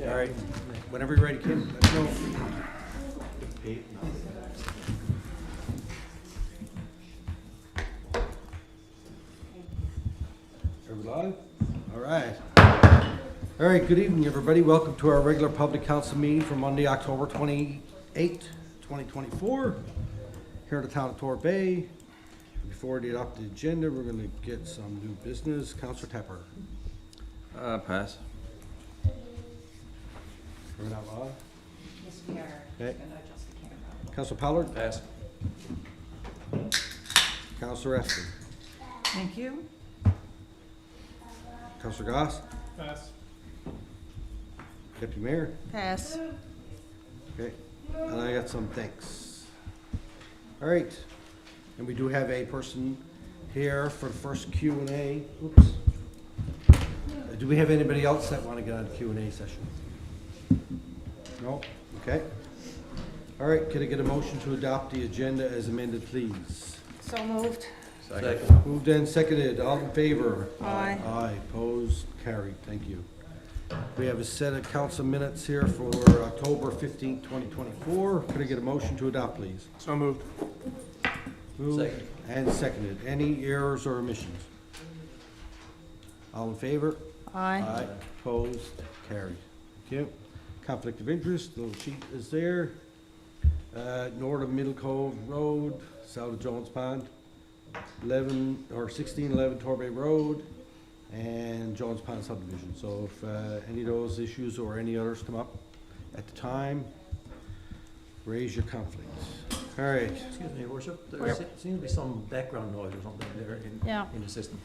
All right, whenever you're ready, Kim, let me know. Are we live? All right. All right, good evening, everybody. Welcome to our regular public council meeting for Monday, October 28, 2024, here in the town of Torbay. Before we adopt the agenda, we're going to get some new business. Councillor Tepper. Pass. We're not live. Yes, we are. Okay. Gonna adjust the camera. Councillor Pollard. Pass. Councillor Eston. Thank you. Councillor Goss. Pass. Deputy Mayor. Pass. Okay, and I got some thanks. All right, and we do have a person here for the first Q&A. Oops. Do we have anybody else that want to get on the Q&A session? No? Okay. All right, could I get a motion to adopt the agenda as amended, please? So moved. Second. Moved and seconded, all in favor? Aye. Aye, opposed, carried, thank you. We have a set of council minutes here for October 15th, 2024. Could I get a motion to adopt, please? So moved. Moved Second. and seconded. Any errors or omissions? All in favor? Aye. Opposed? Carried. Thank you. Conflict of interest, the little sheet is there. North of Middle Cove Road, south of Jones Pond, 1611 Torbay Road, and Jones Pond subdivision. So if any of those issues or any others come up at the time, raise your conflicts. All right. Excuse me, Your Worship, there Yep. seems to be some background noise or something there Yeah. in the system.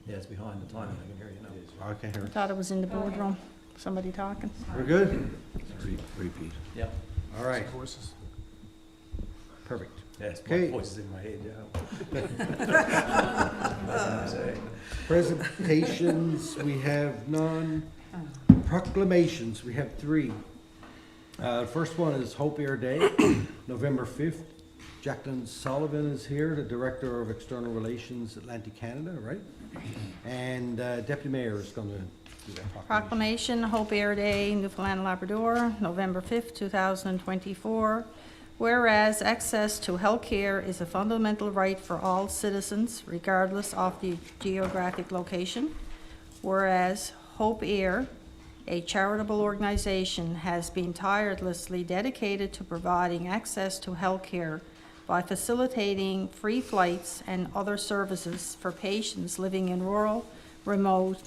Yeah, it's behind the timing, I can hear you now. I can't hear. Thought it was in the boardroom. Somebody talking. We're good? Repeat. Yeah. All right. Voices. Perfect. Yes, Okay. my voice is in my head, yeah. Nothing to say. Presentations, we have none. Proclamations, we have three. First one is Hope Air Day, November 5th. Jacqueline Sullivan is here, the Director of External Relations, Atlantic Canada, right? And Deputy Mayor is going to do that proclamation. Proclamation, Hope Air Day, Newfoundland and Labrador, November 5th, 2024. Whereas access to health care is a fundamental right for all citizens, regardless of the geographic location. Whereas Hope Air, a charitable organization, has been tirelessly dedicated to providing access to health care by facilitating free flights and other services for patients living in rural, remote,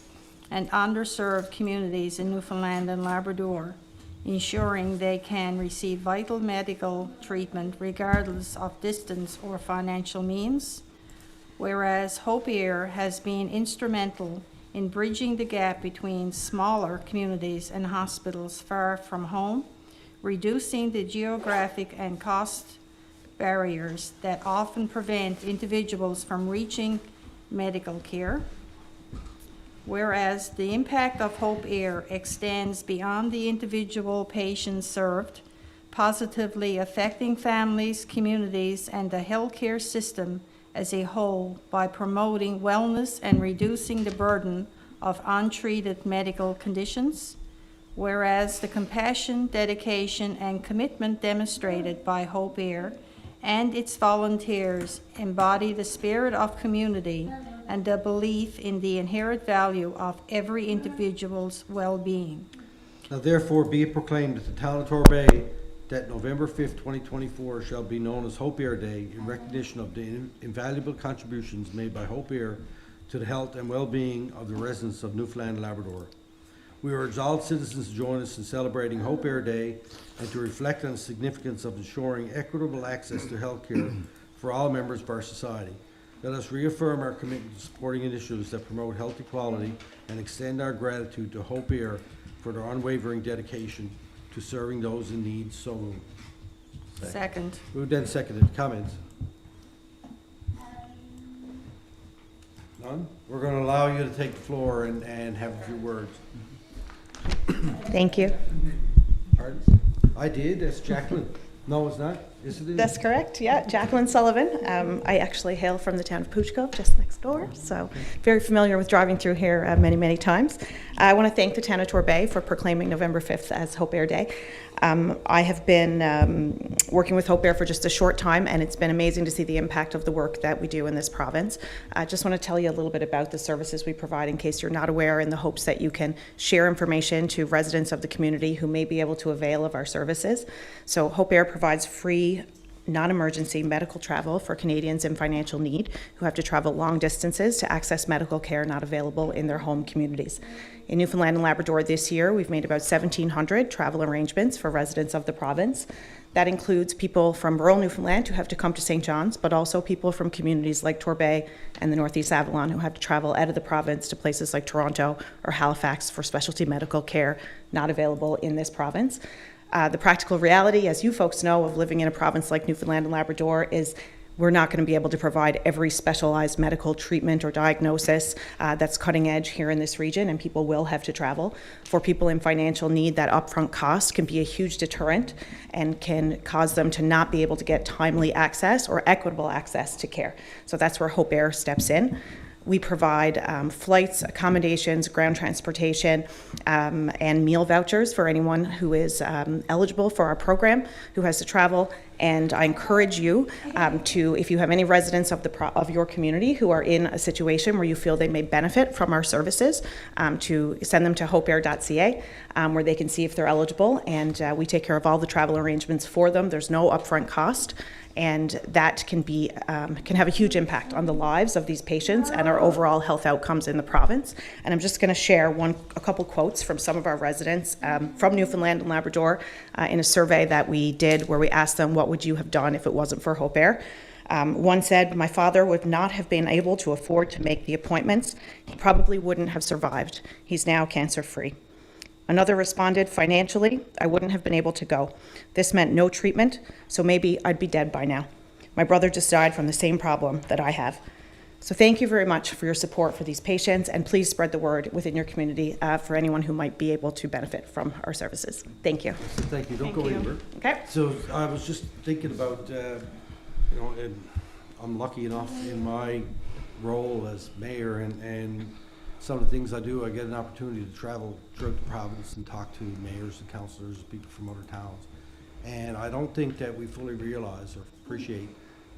and underserved communities in Newfoundland and Labrador, ensuring they can receive vital medical treatment regardless of distance or financial means. Whereas Hope Air has been instrumental in bridging the gap between smaller communities and hospitals far from home, reducing the geographic and cost barriers that often prevent individuals from reaching medical care. Whereas the impact of Hope Air extends beyond the individual patients served, positively affecting families, communities, and the healthcare system as a whole by promoting wellness and reducing the burden of untreated medical conditions. Whereas the compassion, dedication, and commitment demonstrated by Hope Air and its volunteers embody the spirit of community and the belief in the inherent value of every individual's well-being. Now therefore be it proclaimed that the town of Torbay that November 5th, 2024 shall be known as Hope Air Day in recognition of the invaluable contributions made by Hope Air to the health and well-being of the residents of Newfoundland and Labrador. We urge all citizens to join us in celebrating Hope Air Day and to reflect on the significance of ensuring equitable access to health care for all members of our society. Let us reaffirm our commitment to supporting initiatives that promote health equality and extend our gratitude to Hope Air for their unwavering dedication to serving those in need. So moved. Second. Moved and seconded. Comments? None? We're going to allow you to take the floor and have a few words. Thank you. Pardon? I did. That's Jacqueline. No, it's not. Isn't it? That's correct, yeah. Jacqueline Sullivan. I actually hail from the town of Puchco, just next door, so very familiar with driving through here many, many times. I want to thank the town of Torbay for proclaiming November 5th as Hope Air Day. I have been working with Hope Air for just a short time, and it's been amazing to see the impact of the work that we do in this province. I just want to tell you a little bit about the services we provide in case you're not aware, in the hopes that you can share information to residents of the community who may be able to avail of our services. So Hope Air provides free non-emergency medical travel for Canadians in financial need who have to travel long distances to access medical care not available in their home communities. In Newfoundland and Labrador this year, we've made about 1,700 travel arrangements for residents of the province. That includes people from rural Newfoundland who have to come to St. John's, but also people from communities like Torbay and the Northeast Avalon who have to travel out of the province to places like Toronto or Halifax for specialty medical care not available in this province. The practical reality, as you folks know, of living in a province like Newfoundland and Labrador is we're not going to be able to provide every specialized medical treatment or diagnosis that's cutting edge here in this region, and people will have to travel. For people in financial need, that upfront cost can be a huge deterrent and can cause them to not be able to get timely access or equitable access to care. So that's where Hope Air steps in. We provide flights, accommodations, ground transportation, and meal vouchers for anyone who is eligible for our program, who has to travel. And I encourage you to, if you have any residents of your community who are in a situation where you feel they may benefit from our services, to send them to hopeair.ca, where they can see if they're eligible. And we take care of all the travel arrangements for them. There's no upfront cost. And that can have a huge impact on the lives of these patients and our overall health outcomes in the province. And I'm just going to share a couple quotes from some of our residents from Newfoundland and Labrador in a survey that we did where we asked them, what would you have done if it wasn't for Hope Air? One said, my father would not have been able to afford to make the appointments. He probably wouldn't have survived. He's now cancer-free. Another responded, financially, I wouldn't have been able to go. This meant no treatment, so maybe I'd be dead by now. My brother just died from the same problem that I have. So thank you very much for your support for these patients, and please spread the word within your community for anyone who might be able to benefit from our services. Thank you. Thank you. Don't Thank go you. anywhere. Okay. So I was just thinking about, and I'm lucky enough in my role as mayor and some of the things I do, I get an opportunity to travel throughout the province and talk to mayors and councillors, people from other towns. And I don't think that we fully realize or appreciate,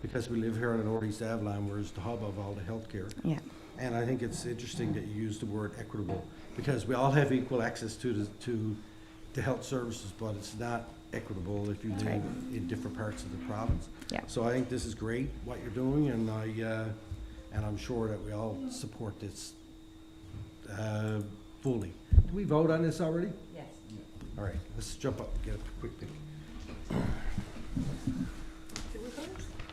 because we live here in the Northeast Avalon, where it's the hub of all the healthcare. Yeah. And I think it's interesting that you use the word equitable, because we all have equal access to the health services, but it's not equitable if you live right. in different parts of the province. Yeah. So I think this is great, what you're doing, and I'm sure that we all support this fully. Did we vote on this already? Yes. All right, let's jump up and get a quick thing.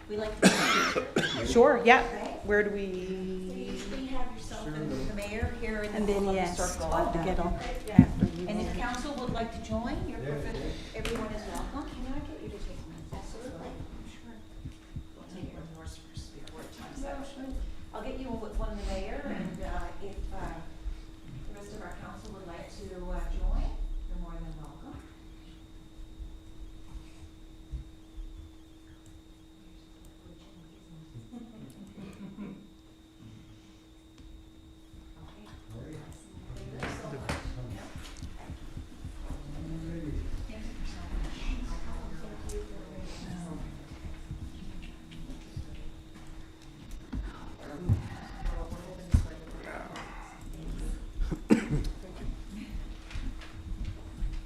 We like to Sure, yeah. Where do we? usually have yourself and the mayor here in And the then, middle of the yes, circle. to get on. And if council would like to join, everyone is welcome. Can I get you to take mine? Absolutely. Sure. We'll take yours first before it times out. I'll get you with one of the mayor, and if the rest of our council would like to join, you're more than welcome.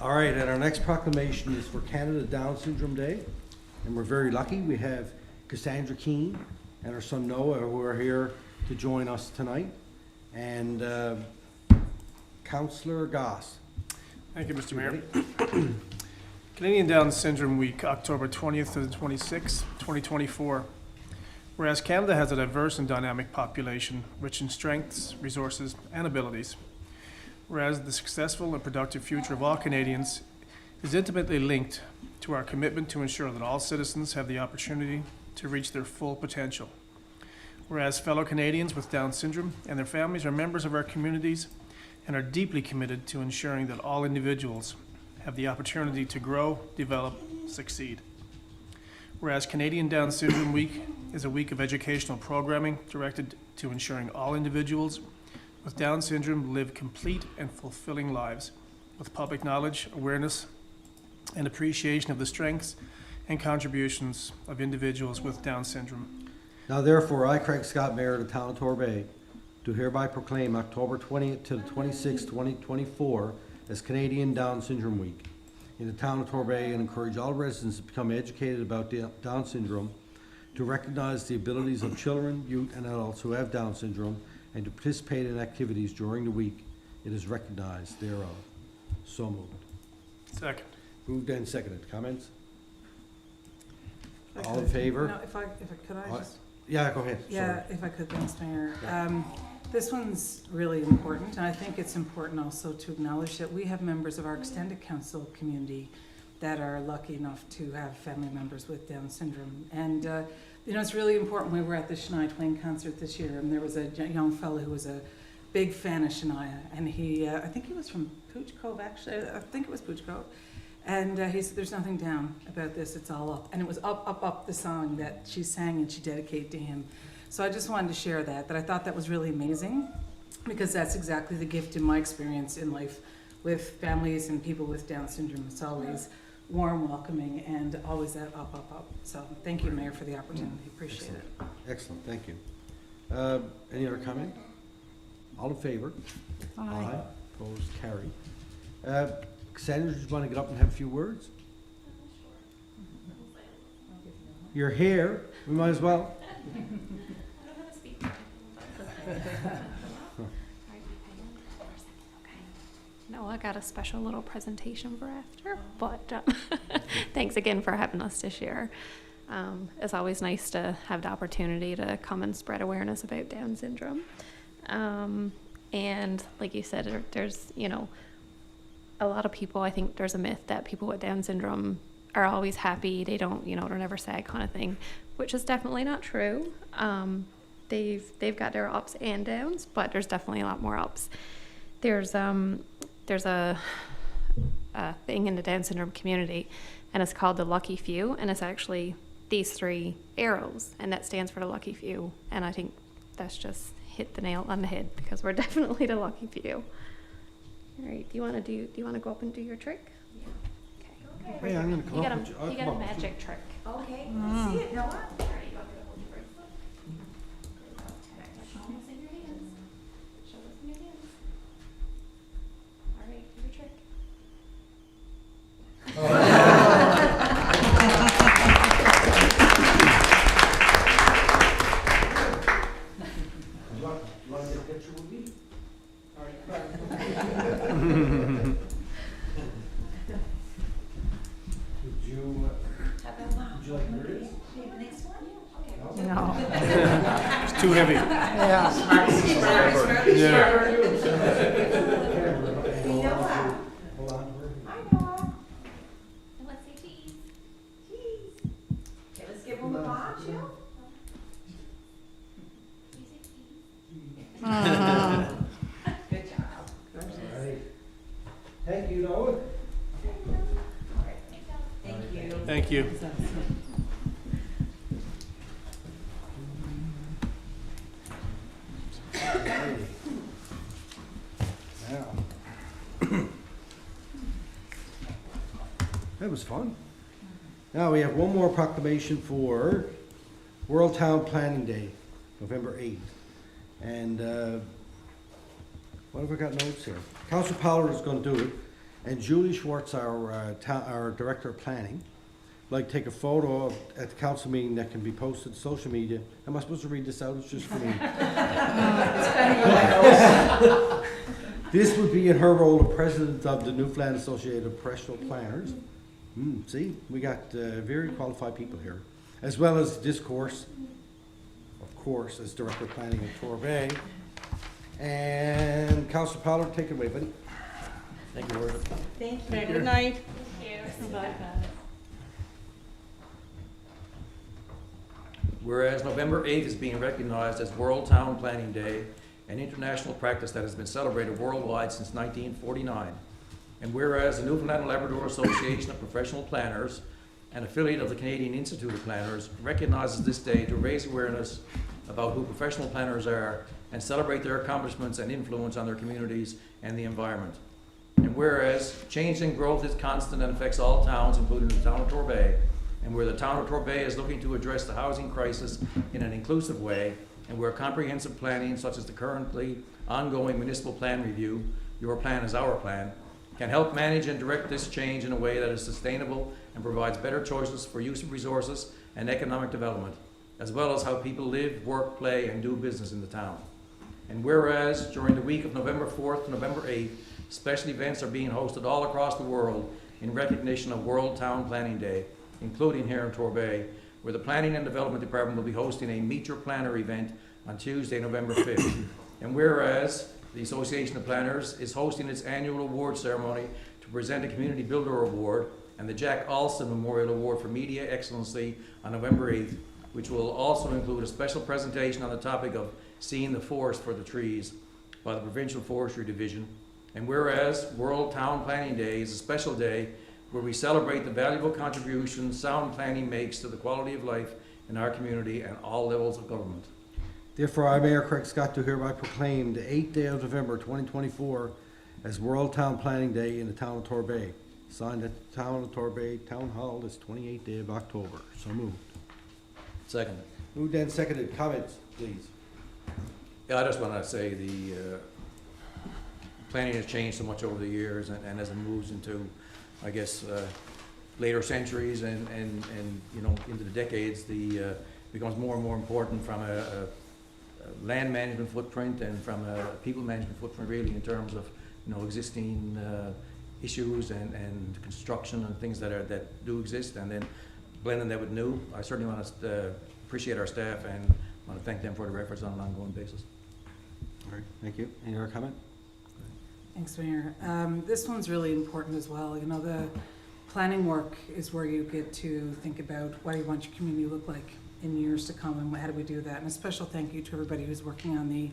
All right, and our next proclamation is for Canada Down Syndrome Day, and we're very lucky. We have Cassandra Keene and her son Noah, who are here to join us tonight, and Councillor Goss. Thank you, Mr. Mayor. Canadian Down Syndrome Week, October 20th to the 26th, 2024. Whereas Canada has a diverse and dynamic population, rich in strengths, resources, and abilities. Whereas the successful and productive future of all Canadians is intimately linked to our commitment to ensure that all citizens have the opportunity to reach their full potential. Whereas fellow Canadians with Down syndrome and their families are members of our communities and are deeply committed to ensuring that all individuals have the opportunity to grow, develop, succeed. Whereas Canadian Down Syndrome Week is a week of educational programming directed to ensuring all individuals with Down syndrome live complete and fulfilling lives with public knowledge, awareness, and appreciation of the strengths and contributions of individuals with Down syndrome. Now therefore, I, Craig Scott, Mayor of the Town of Torbay, do hereby proclaim October 20th to the 26th, 2024 as Canadian Down Syndrome Week in the Town of Torbay, and encourage all residents to become educated about Down syndrome, to recognize the abilities of children, youth, and adults who have Down syndrome, and to participate in activities during the week it is recognized thereof. So moved. Second. Moved and seconded. Comments? If I All in could- favor? No, if I could I just, Yeah, go ahead. yeah, if I could, thanks, Mayor. This one's really important, and I think it's important also to acknowledge that we have members of our extended council community that are lucky enough to have family members with Down syndrome. And, you know, it's really important. We were at the Shania Twain concert this year, and there was a young fellow who was a big fan of Shania, and he, I think he was from Pooch Cove, actually. I think it was Pooch Cove. And he said, there's nothing down about this, it's all up. And it was Up, Up, Up, the song that she sang and she dedicated to him. So I just wanted to share that I thought that was really amazing, because that's exactly the gift in my experience in life with families and people with Down syndrome. It's always warm, welcoming, and always that up, up, up. So thank you, Mayor, for the opportunity. Appreciate it. Excellent, thank you. Any other comment? All in favor? Aye. Opposed, carried. Cassandra, just want to get up and have a few words? You're here, we might as well. No, I got a special little presentation for after, but thanks again for having us this year. It's always nice to have the opportunity to come and spread awareness about Down syndrome. And like you said, there's, you know, a lot of people, I think there's a myth that people with Down syndrome are always happy, they don't, you know, they're never sad kind of thing, which is definitely not true. They've got their ups and downs, but there's definitely a lot more ups. There's a thing in the Down syndrome community, and it's called the Lucky Few, and it's actually these 3 arrows, and that stands for the Lucky Few. And I think that's just hit the nail on the head, because we're definitely the Lucky Few. All right, do you want to go up and do your trick? Yeah. Okay. Hey, I'm gonna come You up got with you. a, you got Come a on. magic trick. Okay, let's see it, Noah. Show us in your hands. Show us in your hands. All right, do your trick. You want to get a picture with me? Would you like to hear this? Okay, the next one? Okay. No. It's too heavy. Yeah. Yeah. Noah. Hold on to her. Hi, Noah. And let's say cheese. Cheese. Okay, let's give him a box, you. You say cheese. Good job. All right. Thank you, Noah. Thank you. Thank you. Now. That was fun. Now we have one more proclamation for World Town Planning Day, November 8th. And what have I got notes here? Council Pollard is going to do it, and Julie Schwartz, our Director of Planning, would like to take a photo at the council meeting that can be posted to social media. Am I supposed to read this out? It's just for me. This would be in her role of president of the Newfoundland Association of Professional Planners. See, we got very qualified people here, as well as Discourse, of course, as Director of Planning at Torbay. And Councilor Pollard, take it away, buddy. Thank you, Ward. Thank you. Good night. Whereas November 8th is being recognized as World Town Planning Day, an international practice that has been celebrated worldwide since 1949. And whereas the Newfoundland and Labrador Association of Professional Planners an affiliate of the Canadian Institute of Planners, recognizes this day to raise awareness about who professional planners are and celebrate their accomplishments and influence on their communities and the environment. And whereas change and growth is constant and affects all towns, including the town of Torbay, and where the town of Torbay is looking to address the housing crisis in an inclusive way, and where comprehensive planning, such as the currently ongoing municipal plan review, Your Plan is Our Plan, can help manage and direct this change in a way that is sustainable and provides better choices for use of resources and economic development, as well as how people live, work, play, and do business in the town. And whereas during the week of November 4th to November 8th, special events are being hosted all across the world in recognition of World Town Planning Day, including here in Torbay, where the Planning and Development Department will be hosting a Meet Your Planner event on Tuesday, November 5th. And whereas the Association of Planners is hosting its annual award ceremony to present a Community Builder Award and the Jack Alston Memorial Award for Media Excellency on November 8th, which will also include a special presentation on the topic of Seeing the Forest for the Trees by the Provincial Forestry Division. And whereas World Town Planning Day is a special day where we celebrate the valuable contributions sound planning makes to the quality of life in our community and all levels of government. Therefore, I, Mayor Craig Scott, do hereby proclaim the 8th day of November 2024 as World Town Planning Day in the town of Torbay. Signed at the town of Torbay Town Hall this 28th day of October. So moved. Second. Moved and seconded. Comments, please. Yeah, I just want to say the planning has changed so much over the years, and as it moves into, I guess, later centuries and you know, into the decades, the becomes more and more important from a land management footprint and from a people management footprint, really, in terms of, you know, existing issues and construction and things that do exist, and then blending that with new. I certainly want to appreciate our staff and want to thank them for their efforts on an ongoing basis. All right, thank you. Any other comment? Thanks, Mayor. This one's really important as well. You know, the planning work is where you get to think about what do you want your community to look like in years to come, and how do we do that. And a special thank you to everybody who's working on the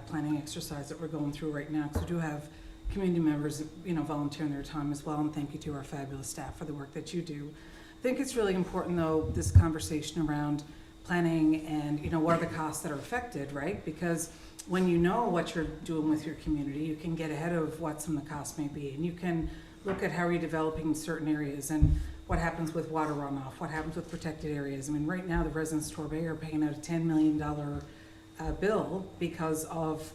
planning exercise that we're going through right now, because we do have community members, you know, volunteering their time as well, and thank you to our fabulous staff for the work that you do. I think it's really important, though, this conversation around planning and, you know, what are the costs that are affected, right? Because when you know what you're doing with your community, you can get ahead of what some of the costs may be, and you can look at how you're developing certain areas and what happens with water runoff, what happens with protected areas. I mean, right now, the residents of Torbay are paying out a $10 million bill because of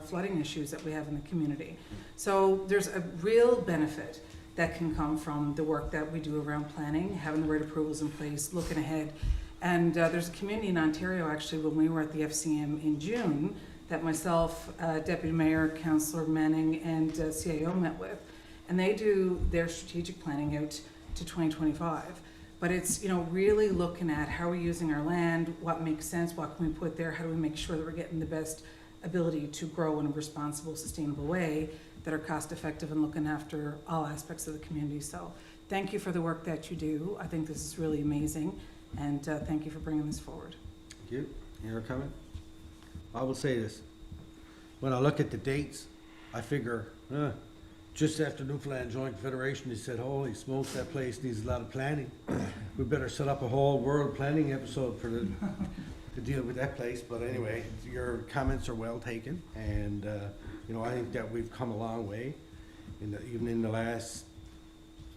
flooding issues that we have in the community. So there's a real benefit that can come from the work that we do around planning, having the right approvals in place, looking ahead. And there's a community in Ontario, actually, when we were at the FCM in June, that myself, Deputy Mayor, Councillor Manning, and CAO met with. And they do their strategic planning out to 2025. But it's, you know, really looking at how we're using our land, what makes sense, what can we put there, how do we make sure that we're getting the best ability to grow in a responsible, sustainable way that are cost effective and looking after all aspects of the community. So thank you for the work that you do. I think this is really amazing, and thank you for bringing this forward. Thank you. Any other comment? I will say this. When I look at the dates, I figure, just after Newfoundland joined Federation, they said, holy smokes, that place needs a lot of planning. We better set up a whole world planning episode for to deal with that place. But anyway, your comments are well taken, and you know, I think that we've come a long way, even in the last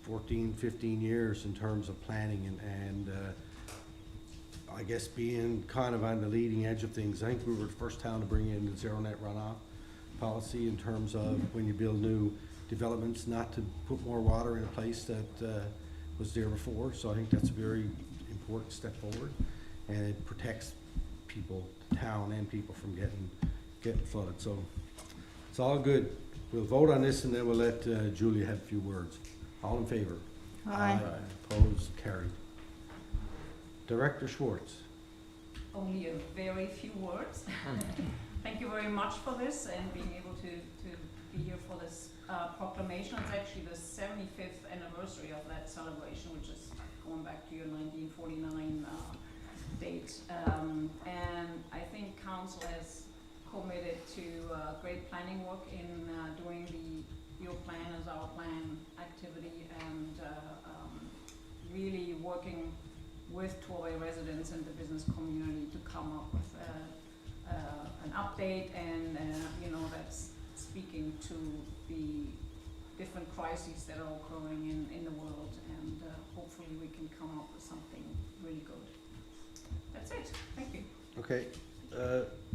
14, 15 years in terms of planning and I guess being kind of on the leading edge of things. I think we were the first town to bring in the zero net runoff policy in terms of when you build new developments, not to put more water in a place that was there before. So I think that's a very important step forward, and it protects people, the town and people, from getting flooded. So it's all good. We'll vote on this, and then we'll let Julia have a few words. All in favor? Aye. Opposed? Carried. Director Schwartz. Only a very few words. Thank you very much for this and being able to be here for this proclamation. It's actually the 75th anniversary of that celebration, which is going back to your 1949 date. And I think Council has committed to great planning work in doing the Your Plan is Our Plan activity, and really working with Torbay residents and the business community to come up with an update and, you know, that's speaking to the different crises that are occurring in the world, and hopefully we can come up with something really good. That's it. Thank you. Okay,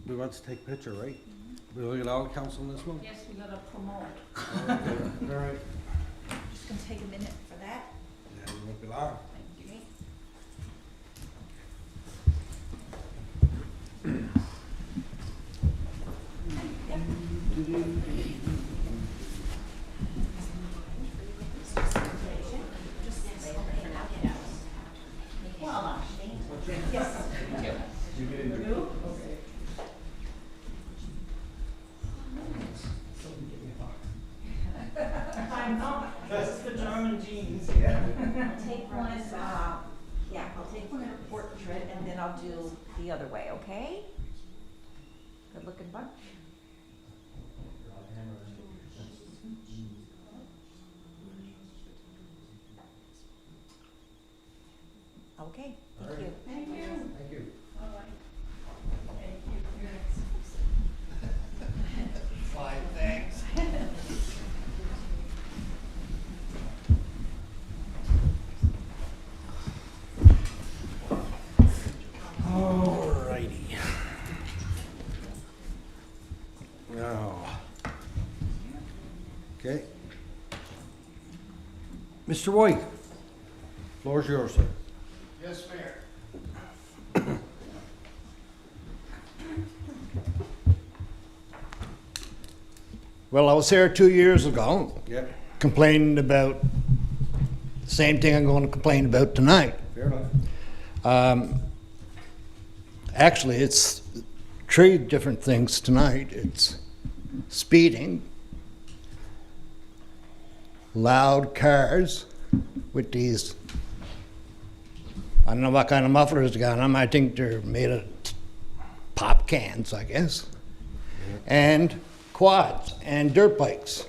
we want to take a picture, right? Will you allow council on this one? Yes, we gotta promote. All right. Just gonna take a minute for that. Yeah, we won't be long. Thank you. I'll take one, I'll take one in a portrait, and then I'll do the other way, okay? Good looking bunch. Okay, thank you. Thank you. Thank you. Fine, thanks. Alrighty. Now. Okay. Mr. White, floor is yours, sir. Yes, Mayor. Well, I was here 2 years ago Yep, complaining about the same thing I'm going to complain about tonight. fair enough. Actually, it's 3 different things tonight. It's speeding, loud cars with these, I don't know what kind of mufflers they got on them. I think they're made of pop cans, I guess. And quads and dirt bikes.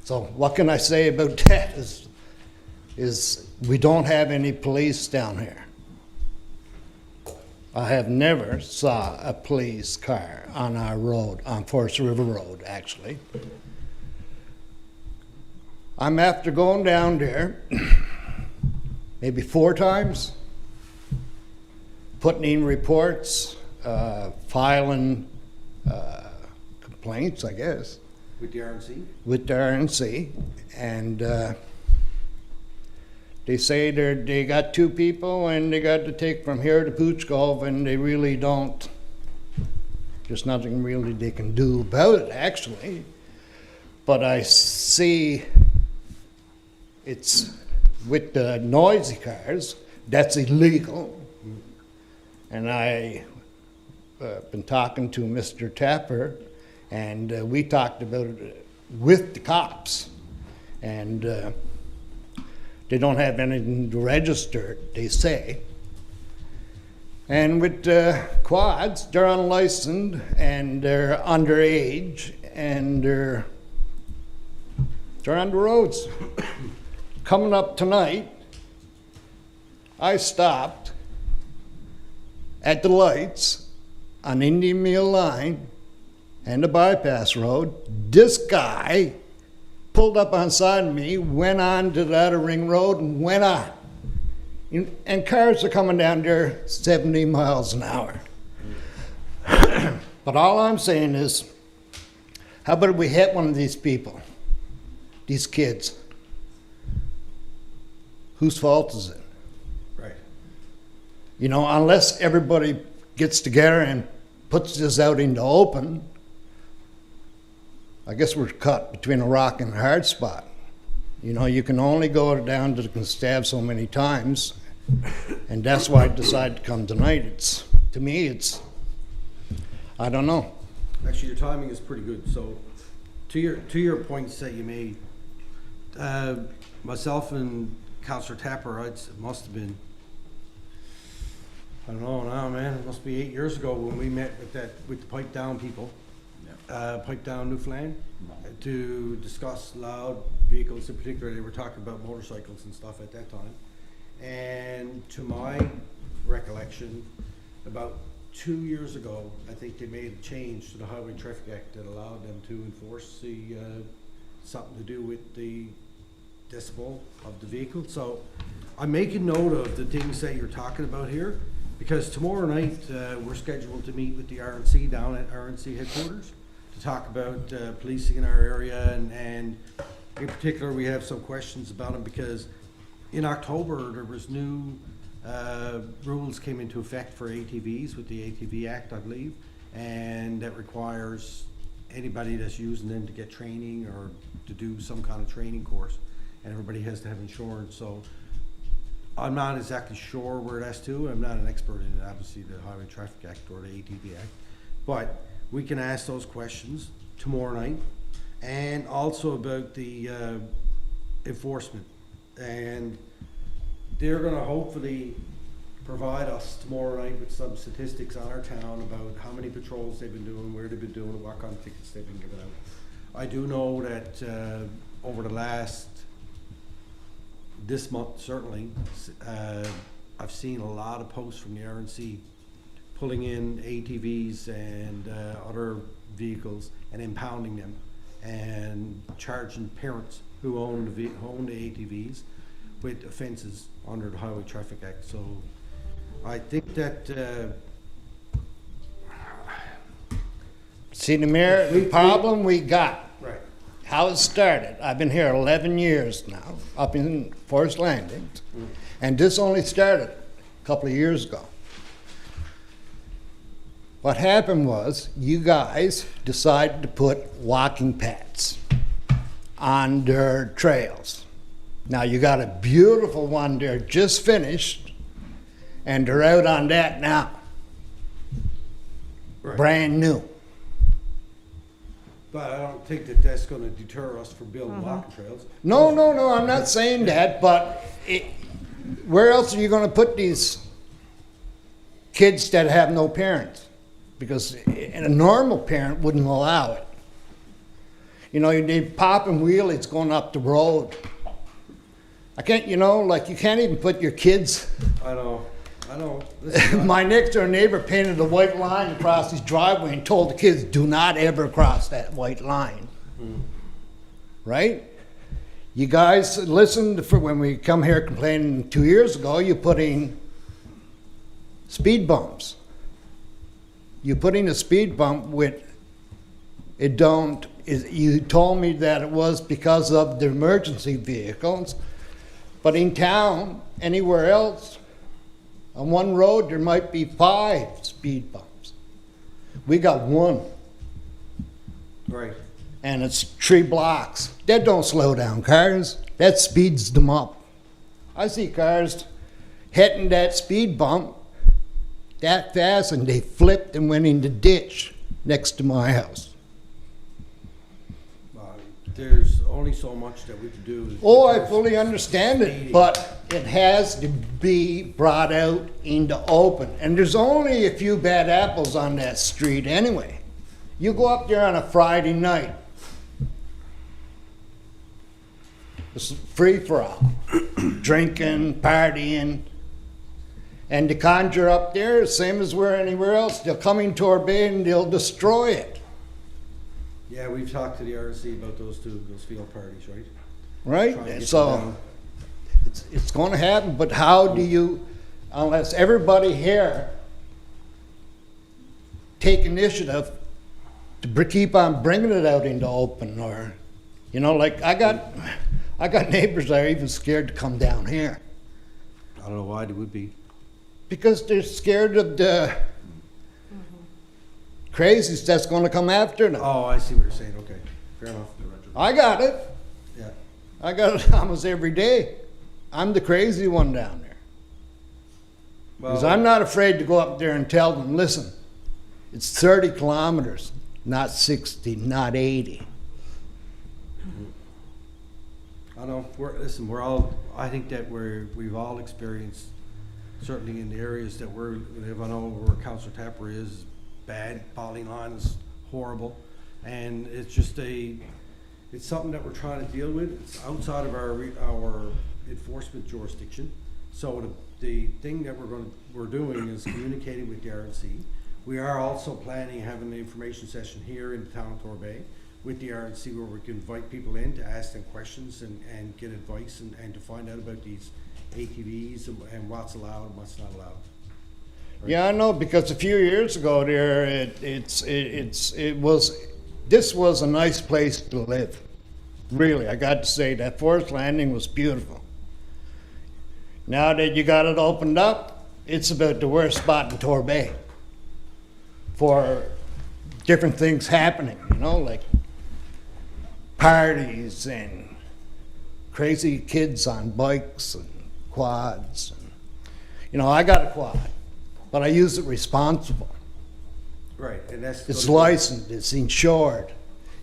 So what can I say about that is we don't have any police down here. I have never saw a police car on our road, on Forest River Road, actually. I'm after going down there maybe 4 times, putting in reports, filing complaints, I guess, With the RNC? with the RNC, and they say they got 2 people and they got to take from here to Pooch Gulf, and they really don't. There's nothing really they can do about it, actually. But I see it's with the noisy cars, that's illegal. And I been talking to Mr. Tapper, and we talked about it with the cops. And they don't have anything to register, they say. And with quads, they're unlicensed and they're underage and they're on the roads. Coming up tonight, I stopped at the lights on Indian Mill Line and the bypass road. This guy pulled up on side of me, went on to the outer ring road and went on. And cars are coming down there 70 miles an hour. But all I'm saying is, how about we hit one of these people, these kids? Whose fault is it? Right. You know, unless everybody gets together and puts this out in the open, I guess we're caught between a rock and a hard spot. You know, you can only go down to the Constab so many times, and that's why I decided to come tonight. To me, I don't know. Actually, your timing is pretty good. So, to your points that you made, myself and Councillor Tapper, it must have been, I don't know now, man. It must be 8 years ago when we met with the pipe down people. Pipe Down, Newfoundland, to discuss loud vehicles. In particular, they were talking about motorcycles and stuff at that time. And to my recollection, about 2 years ago, I think they made a change to the Highway Traffic Act that allowed them to enforce the, something to do with the decibel of the vehicle. So I'm making note of the things that you're talking about here, because tomorrow night, we're scheduled to meet with the RNC down at RNC headquarters to talk about policing in our area, and in particular, we have some questions about them, because in October, there was new rules came into effect for ATVs with the ATV Act, I believe, and that requires anybody that's using them to get training or to do some kind of training course, and everybody has to have insurance. So I'm not exactly sure where it has to. I'm not an expert in it, obviously, the Highway Traffic Act or the ATV Act, but we can ask those questions tomorrow night, and also about the enforcement. And they're gonna hopefully provide us tomorrow night with some statistics on our town about how many patrols they've been doing, where they've been doing, what kind of tickets they've been giving out. I do know that over the last, this month certainly, I've seen a lot of posts from the RNC pulling in ATVs and other vehicles and impounding them and charging parents who own the ATVs with offenses under the Highway Traffic Act. So I think that See, the mayor, the problem we got, right. how it started, I've been here 11 years now, up in Forest Landings, and this only started a couple of years ago. What happened was, you guys decided to put walking paths on their trails. Now, you got a beautiful one there just finished, and they're out on that now. Right. Brand new. But I don't think that that's gonna deter us from building walking trails. No, I'm not saying that, but where else are you gonna put these kids that have no parents? Because a normal parent wouldn't allow it. You know, they pop and wheelies going up the road. I can't, you know, like you can't even put your kids. I know. Listen, My next door neighbor painted a white line across his driveway and told the kids, do not ever cross that white line. Right? You guys listened for when we come here complaining 2 years ago, you put in speed bumps. You put in a speed bump with, you told me that it was because of the emergency vehicles, but in town, anywhere else, on one road, there might be 5 speed bumps. We got 1. right. And it's 3 blocks. That don't slow down cars. That speeds them up. I see cars hitting that speed bump that fast, and they flipped and went in the ditch next to my house. There's only so much that we can do. Oh, I fully understand it, but it has to be brought out into open. And there's only a few bad apples on that street anyway. You go up there on a Friday night, it's free for all. Drinking, partying. And to conjure up there, same as where anywhere else, they'll come into our bay and they'll destroy it. Yeah, we've talked to the RNC about those field parties, right? Right? Try and get So them down. it's going to happen, but how do you, unless everybody here take initiative to keep on bringing it out into open, or, you know, like I got neighbors that are even scared to come down here I don't know why they would be. because they're scared of the crazies that's going to come after them. Oh, I see what you're saying, okay, fair enough. I got it. Yeah, I got it almost every day. I'm the crazy one down there. Because well, I'm not afraid to go up there and tell them, listen, it's 30 kilometers, not 60, not 80. I know, I think that we've all experienced, certainly in the areas that I know where Councilor Tapper is, bad, poly line is horrible. And it's just it's something that we're trying to deal with. It's outside of our enforcement jurisdiction. So the thing that we're doing is communicating with the RNC. We are also planning having an information session here in the town of Torbay with the RNC where we can invite people in to ask them questions and get advice and to find out about these ATVs and what's allowed and what's not allowed. Yeah, I know, because a few years ago there, this was a nice place to live. Really, I got to say, that Forest Landing was beautiful. Now that you got it opened up, it's about the worst spot in Torbay for different things happening, you know, like parties and crazy kids on bikes and quads. And, you know, I got a quad, but I use it responsible. Right, and that's. It's licensed, it's insured.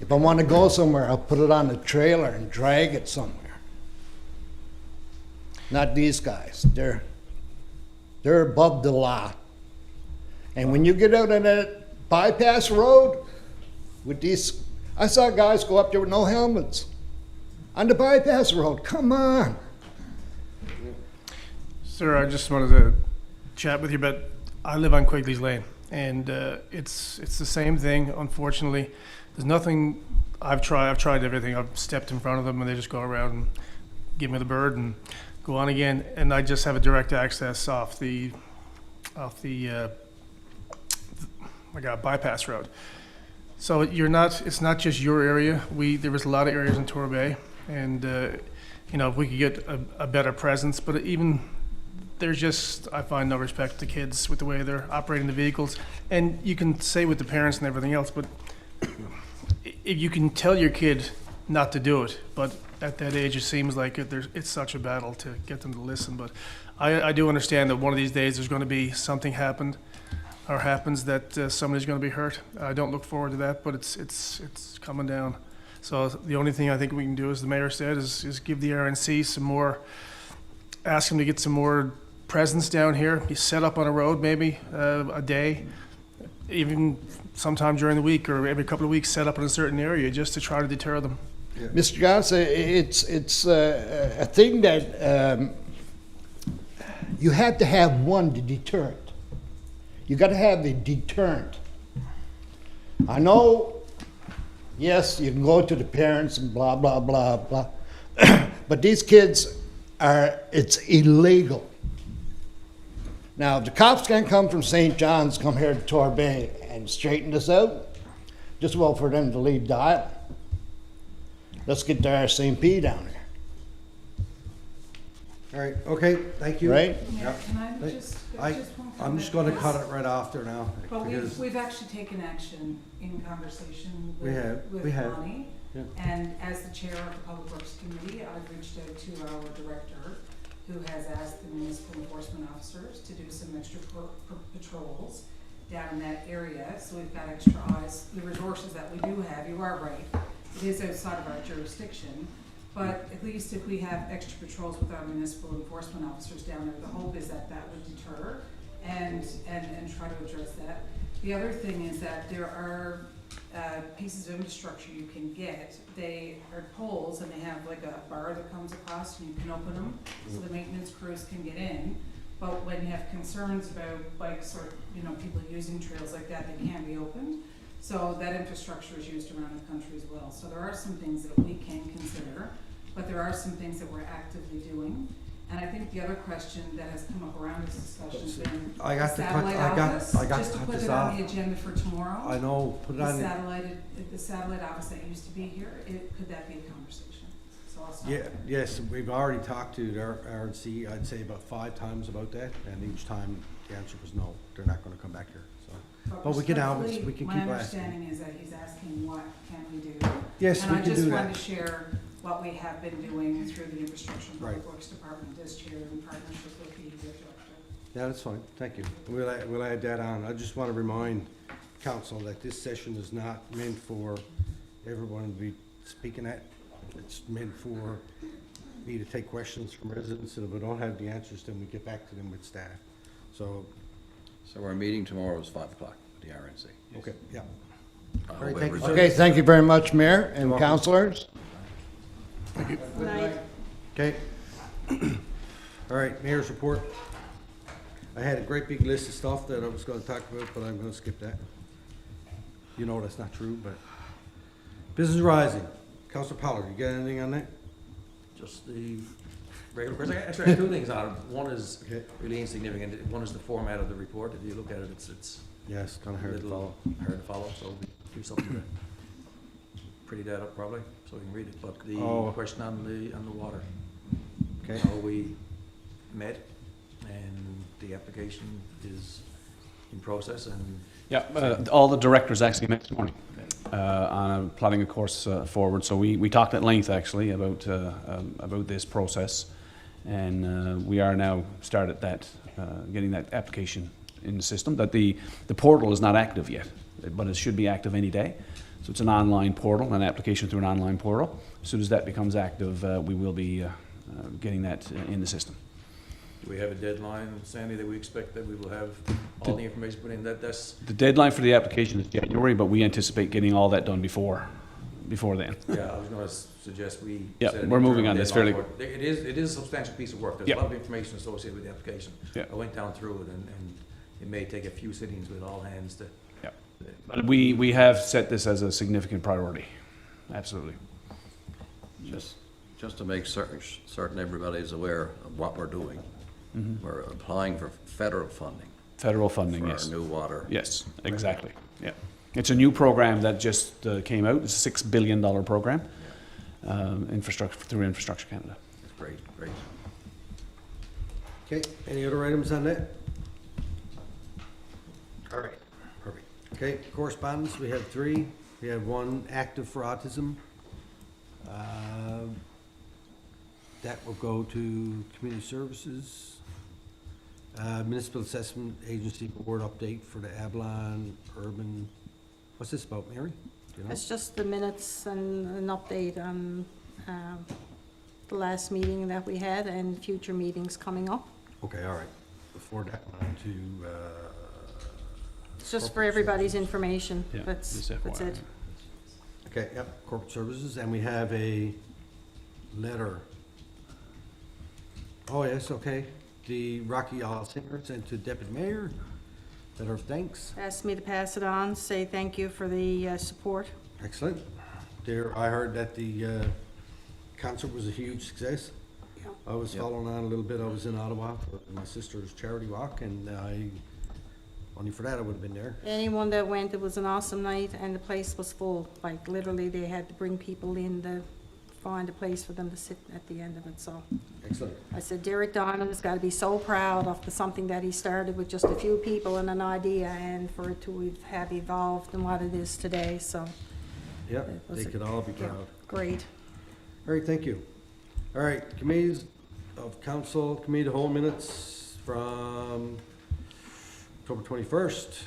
If I want to go somewhere, I'll put it on a trailer and drag it somewhere. Not these guys. They're above the law. And when you get out on that bypass road with these, I saw guys go up there with no helmets on the bypass road. Come on. Sir, I just wanted to chat with you about, I live on Quigley's Lane, and it's the same thing, unfortunately. There's nothing, I've tried everything. I've stepped in front of them and they just go around and give me the bird and go on again. And I just have a direct access off the bypass road. So it's not just your area. There was a lot of areas in Torbay, and you know, if we could get a better presence, but even there's just, I find no respect to kids with the way they're operating the vehicles. And you can say with the parents and everything else, but if you can tell your kid not to do it, but at that age it seems like it's such a battle to get them to listen. But I do understand that one of these days there's going to be something happens that somebody's going to be hurt. I don't look forward to that, but it's coming down. So the only thing I think we can do, as the mayor said, is give the RNC some more, ask them to get some more presence down here, be set up on a road maybe a day, even sometime during the week or every couple of weeks, set up in a certain area just to try to deter them. Yeah. Mr. Johnson, it's a thing that you have to have one to deter it. You got to have a deterrent. I know, yes, you can go to the parents and blah, blah, blah, blah, but these kids it's illegal. Now, if the cops can't come from St. John's, come here to Torbay and straighten this out, just well for them to leave the island. Let's get the RCMP down here. All right, okay, thank you. Right? Mayor, Yep. can I just one I'm just comment? gonna cut it right off there now. But because we've actually taken action in conversation We have. with Bonnie. Yeah. And as the chair of the Public Works Committee, I've reached out to our director, who has asked the municipal enforcement officers to do some extra patrols down in that area. So we've got extra eyes, the resources that we do have, you are right, it is outside of our jurisdiction. But at least if we have extra patrols with our municipal enforcement officers down there, the hope is that that would deter and try to address that. The other thing is that there are pieces of infrastructure you can get. They are poles and they have like a bar that comes across and you can open them so the maintenance crews can get in. But when you have concerns about bikes or, you know, people using trails like that, they can't be opened. So that infrastructure is used around the country as well. So there are some things that we can consider, but there are some things that we're actively doing. And I think the other question that has come up around this discussion has been I got the to cut- satellite I got- office. I got to Just to cut put this it on off. the agenda for tomorrow. I know, put it The on, satellite office that used to be here, could that be a conversation? So I'll stop yeah, there. yes, we've already talked to the RNC, I'd say about 5 times about that, and each time the answer was no, they're not gonna come back here, so. But we can always, we can keep My asking. understanding is that he's asking what can we do? Yes, we And I can do just that. wanted to share what we have been doing through the Infrastructure and Public Right. Works Department as chair in partnership with the director. Yeah, that's fine, thank you. We'll add that on. I just want to remind council that this session is not meant for everyone to be speaking at. It's meant for me to take questions from residents, and if we don't have the answers, then we get back to them with staff. So, So our meeting tomorrow is 5 o'clock at the RNC. okay, yeah. All right, thank you, sir. Okay, thank you very much, Mayor and councilors. Okay. All right, mayor's report. I had a great big list of stuff that I was gonna talk about, but I'm gonna skip that. You know that's not true, but. Business Rising, Councilor Pollard, you got anything on that? Just the regular question. Actually, I have two things on it. One is Okay. really insignificant. One is the format of the report. If you look at it, it's Yeah, it's kinda a hard to follow. little hard to follow, so we do something to pretty that up probably, so we can read it. But the Oh. question on the water, Okay, how we met, and the application is in process, and Yeah, all the directors actually met this morning on plotting a course forward. So we talked at length actually about this process, and we are now started that getting that application in the system. That the portal is not active yet, but it should be active any day. So it's an online portal, an application through an online portal. As soon as that becomes active, we will be getting that in the system. do we have a deadline, Sandy, that we expect that we will have all the information put in? That's, The deadline for the application is January, but we anticipate getting all that done before then. yeah, I was gonna suggest we. Yeah, set an we're moving interim on this deadline fairly- for it. It is a substantial piece of work. There's Yeah. a lot of information associated with the application. Yeah. I went down through it, and it may take a few sittings with all hands to. Yeah. But we have set this as a significant priority, absolutely. Just to make certain everybody's aware of what we're doing. We're applying for federal funding Federal funding, for our yes. new water. Yes, exactly, yeah. It's a new program that just came out, it's a $6 billion program, infrastructure, through Infrastructure Canada. It's great. okay, any other items on that? All right, perfect. Okay, correspondence, we have 3. We have 1 active for autism. That will go to Community Services. Municipal Assessment Agency Board update for the Avalon Urban, what's this about, Mary? Do you know? It's just the minutes and an update on the last meeting that we had and future meetings coming up. Okay, all right. Before that, on to, It's just for everybody's information. Yeah, That's just FYI. it. okay, yep, Corporate Services, and we have a letter. Oh, yes, okay. The Rocky Isle Singer sent to Deputy Mayor, letter of thanks. Asked me to pass it on, say thank you for the support. Excellent. There, I heard that the concert was a huge success. Yeah. I was Yep. following on a little bit. I was in Ottawa for my sister's charity walk, and only for that I would have been there. Anyone that went, it was an awesome night, and the place was full. Like, literally, they had to bring people in to find a place for them to sit at the end of it, so. Excellent. I said, Derek Donovan's got to be so proud of something that he started with just a few people and an idea, and for it to have evolved in what it is today, so. Yep, It was they a- could all be yeah, proud. Great. All right, thank you. All right, committees of council, committee of the whole minutes from October 21st.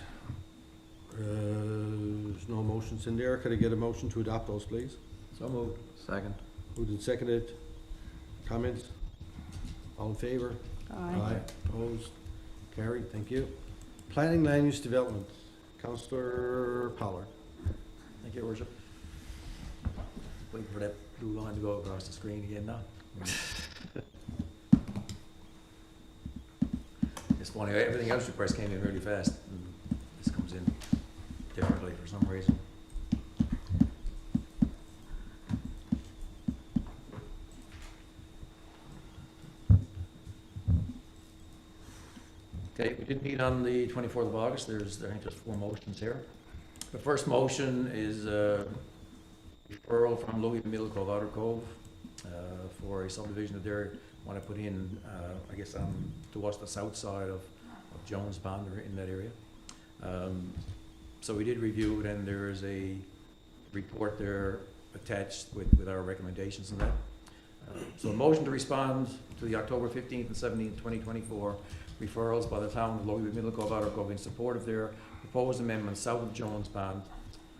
There's no motions in there. Could I get a motion to adopt those, please? So moved. Second. Moved and seconded. Comments? All in favor? Aye. Opposed? Carried, thank you. Planning land use development, Councillor Pollard. Thank you, Your Worship. Waiting for that blue line to go across the screen again now. It's funny, everything else request came in really fast, and this comes in differently for some reason. Okay, we did meet on the 24th of August. There's, I think there's 4 motions here. The first motion is referral from Louis Middle Cove, Outer Cove, for a subdivision that they want to put in, I guess, towards the south side of Jones Pond, or in that area. So we did review it, and there is a report there attached with our recommendations and that. So a motion to respond to the October 15th and 17th, 2024 referrals by the town of Louis Middle Cove, Outer Cove in support of their proposed amendment south of Jones Pond,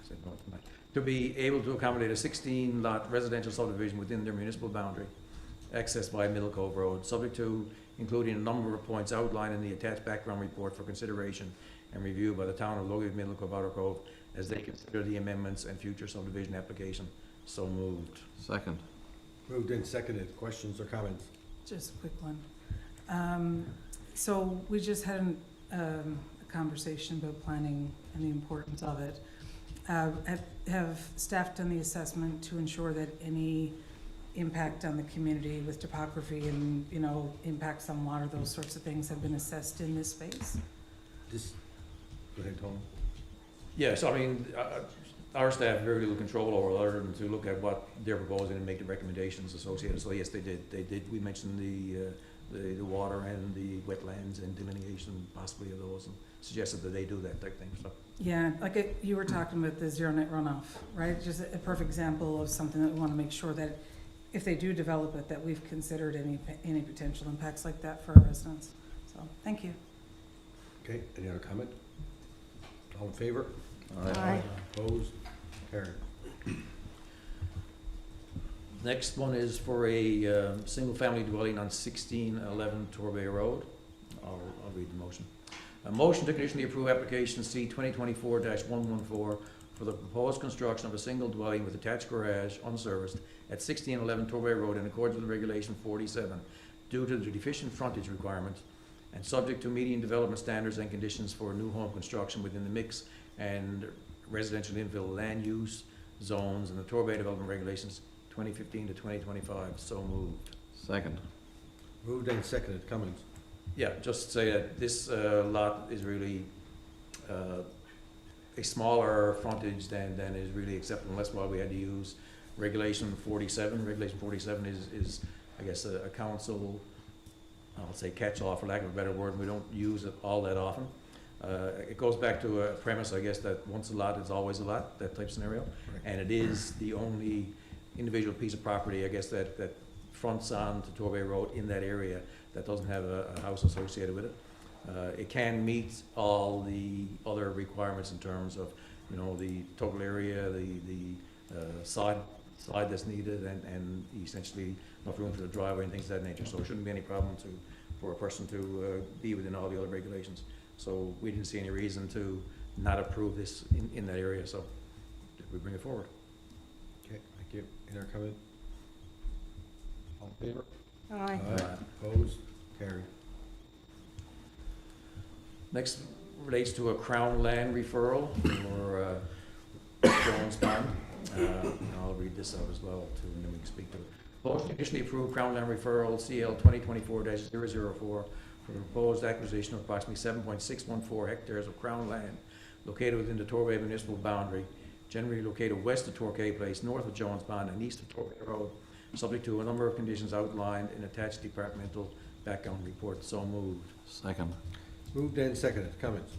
I said north tonight, to be able to accommodate a 16-lot residential subdivision within their municipal boundary, accessed by Middle Cove Road, subject to including a number of points outlined in the attached background report for consideration and review by the town of Louis Middle Cove, Outer Cove, as they consider the amendments and future subdivision application. So moved. Second. Moved and seconded. Questions or comments? Just a quick one. So we just had a conversation about planning and the importance of it. Have staff done the assessment to ensure that any impact on the community with topography and, you know, impacts on water, those sorts of things have been assessed in this space? This, go ahead, Tom. Yes, I mean, our staff have very little control over it other than to look at what they're proposing and make the recommendations associated. So yes, they did. We mentioned the water and the wetlands and delineation possibly of those, and suggested that they do that type thing, so. Yeah, like you were talking about the zero net runoff, right? Just a perfect example of something that we want to make sure that if they do develop it, that we've considered any potential impacts like that for our residents. So, thank you. Okay, any other comment? All in favor? Aye. Opposed? Carried. Next one is for a single-family dwelling on 1611 Torbay Road. I'll read the motion. A motion to conditionally approve application C 2024-114 for the proposed construction of a single dwelling with attached garage unserviced at 1611 Torbay Road in accordance with Regulation 47 due to the deficient frontage requirement and subject to meeting development standards and conditions for new home construction within the mix and residential infill land use zones and the Torbay Development Regulations 2015 to 2025. So moved. Second. Moved and seconded. Comments? Yeah, just to say that this lot is really a smaller frontage than is really acceptable, and that's why we had to use Regulation 47. Regulation 47 is I guess, a council, I'll say catch-all for lack of a better word, and we don't use it all that often. It goes back to a premise, I guess, that once a lot is always a lot, that type scenario. Right. And it is the only individual piece of property, I guess, that fronts on to Torbay Road in that area that doesn't have a house associated with it. It can meet all the other requirements in terms of, you know, the total area, the side that's needed, and essentially enough room for the driveway and things of that nature. So it shouldn't be any problem for a person to be within all the other regulations. So we didn't see any reason to not approve this in that area, so we bring it forward. Okay, thank you. Any other comment? All in favor? Aye. Opposed? Carried. Next relates to a Crown Land referral for Jones Pond. And I'll read this out as well too, and then we can speak to it. Motion to conditionally approve Crown Land referral CL 2024-004 for the proposed acquisition of approximately 7.614 hectares of Crown Land located within the Torbay municipal boundary, generally located west of Torquay Place, north of Jones Pond, and east of Torbay Road, subject to a number of conditions outlined in attached departmental background report. So moved. Second. Moved and seconded. Comments?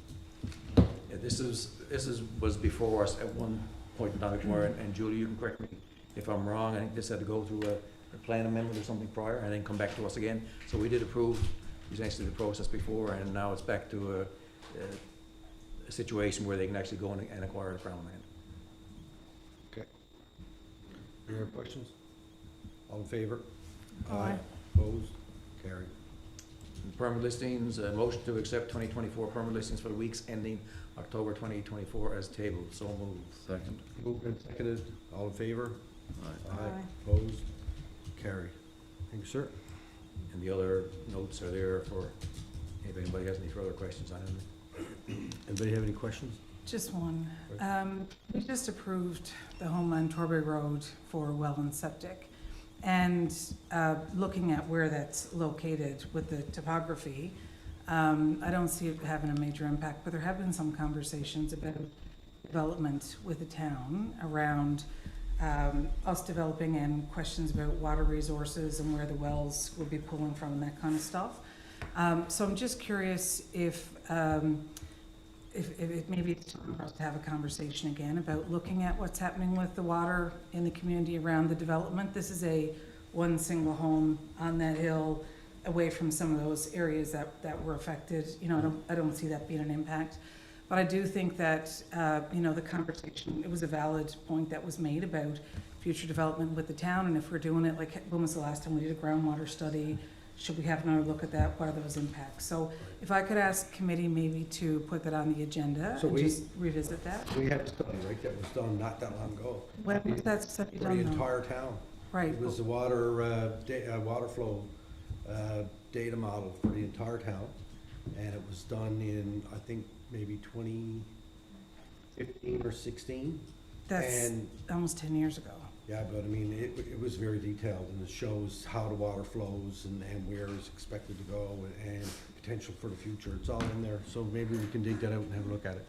Yeah, this was before us at one point in time, and Julie, you can correct me if I'm wrong. I think this had to go through a plan amendment or something prior, and then come back to us again. So we did approve essentially the process before, and now it's back to a situation where they can actually go and acquire the Crown land. Okay. Any other questions? All in favor? Aye. Opposed? Carried. Permit listings, motion to accept 2024 permit listings for the weeks ending October 2024 as tabled. So moved. Second. Moved and seconded. All in favor? Aye. Opposed? Carried. Thank you, sir. And the other notes are there for if anybody has any further questions on it. Anybody have any questions? Just one. We just approved the Homeland Torbay Road for well and septic. And looking at where that's located with the topography, I don't see it having a major impact, but there have been some conversations about development with the town around us developing and questions about water resources and where the wells will be pulling from and that kind of stuff. So I'm just curious if maybe it's time for us to have a conversation again about looking at what's happening with the water in the community around the development. This is one single home on that hill away from some of those areas that were affected. You know, I don't see that being an impact. But I do think that, you know, the conversation, it was a valid point that was made about future development with the town. And if we're doing it, like, when was the last time we did a groundwater study? should we have another look at that? What are those impacts? So if I could ask committee maybe to put that on the agenda So and we- just revisit that. We had a study, right, that was done not that long ago. When was that study For the done though? entire town. Right, It was the water flow data model for the entire town, and it was done in, I think, maybe 2015 or 16. that's And, almost 10 years ago. yeah, but I mean, it was very detailed, and it shows how the water flows and where it's expected to go, and potential for the future. It's all in there, so maybe we can dig that out and have a look at it.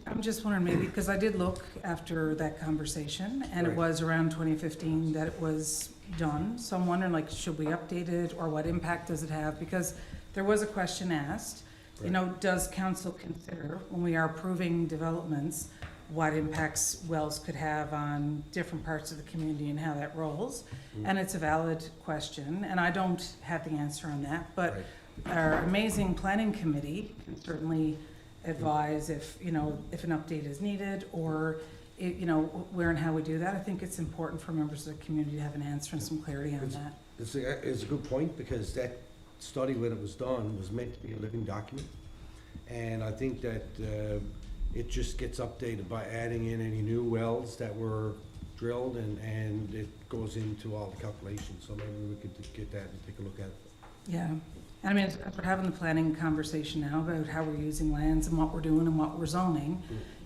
I'm just wondering maybe, because I did look after that conversation, and it Right. was around 2015 that it was done. So I'm wondering, like, should we update it, or what impact does it have? Because there was a question asked, you know, does council consider, when we are approving developments, what impacts wells could have on different parts of the community and how that rolls? And it's a valid question, and I don't have the answer on that, but Right. our amazing planning committee can certainly advise if, you know, if an update is needed, or, you know, where and how we do that. I think it's important for members of the community to have an answer and some clarity on that. It's a good point, because that study, when it was done, was meant to be a living document. And I think that it just gets updated by adding in any new wells that were drilled, and it goes into all the calculations. So maybe we could get that and take a look at it. Yeah, and I mean, if we're having the planning conversation now about how we're using lands and what we're doing and what we're zoning,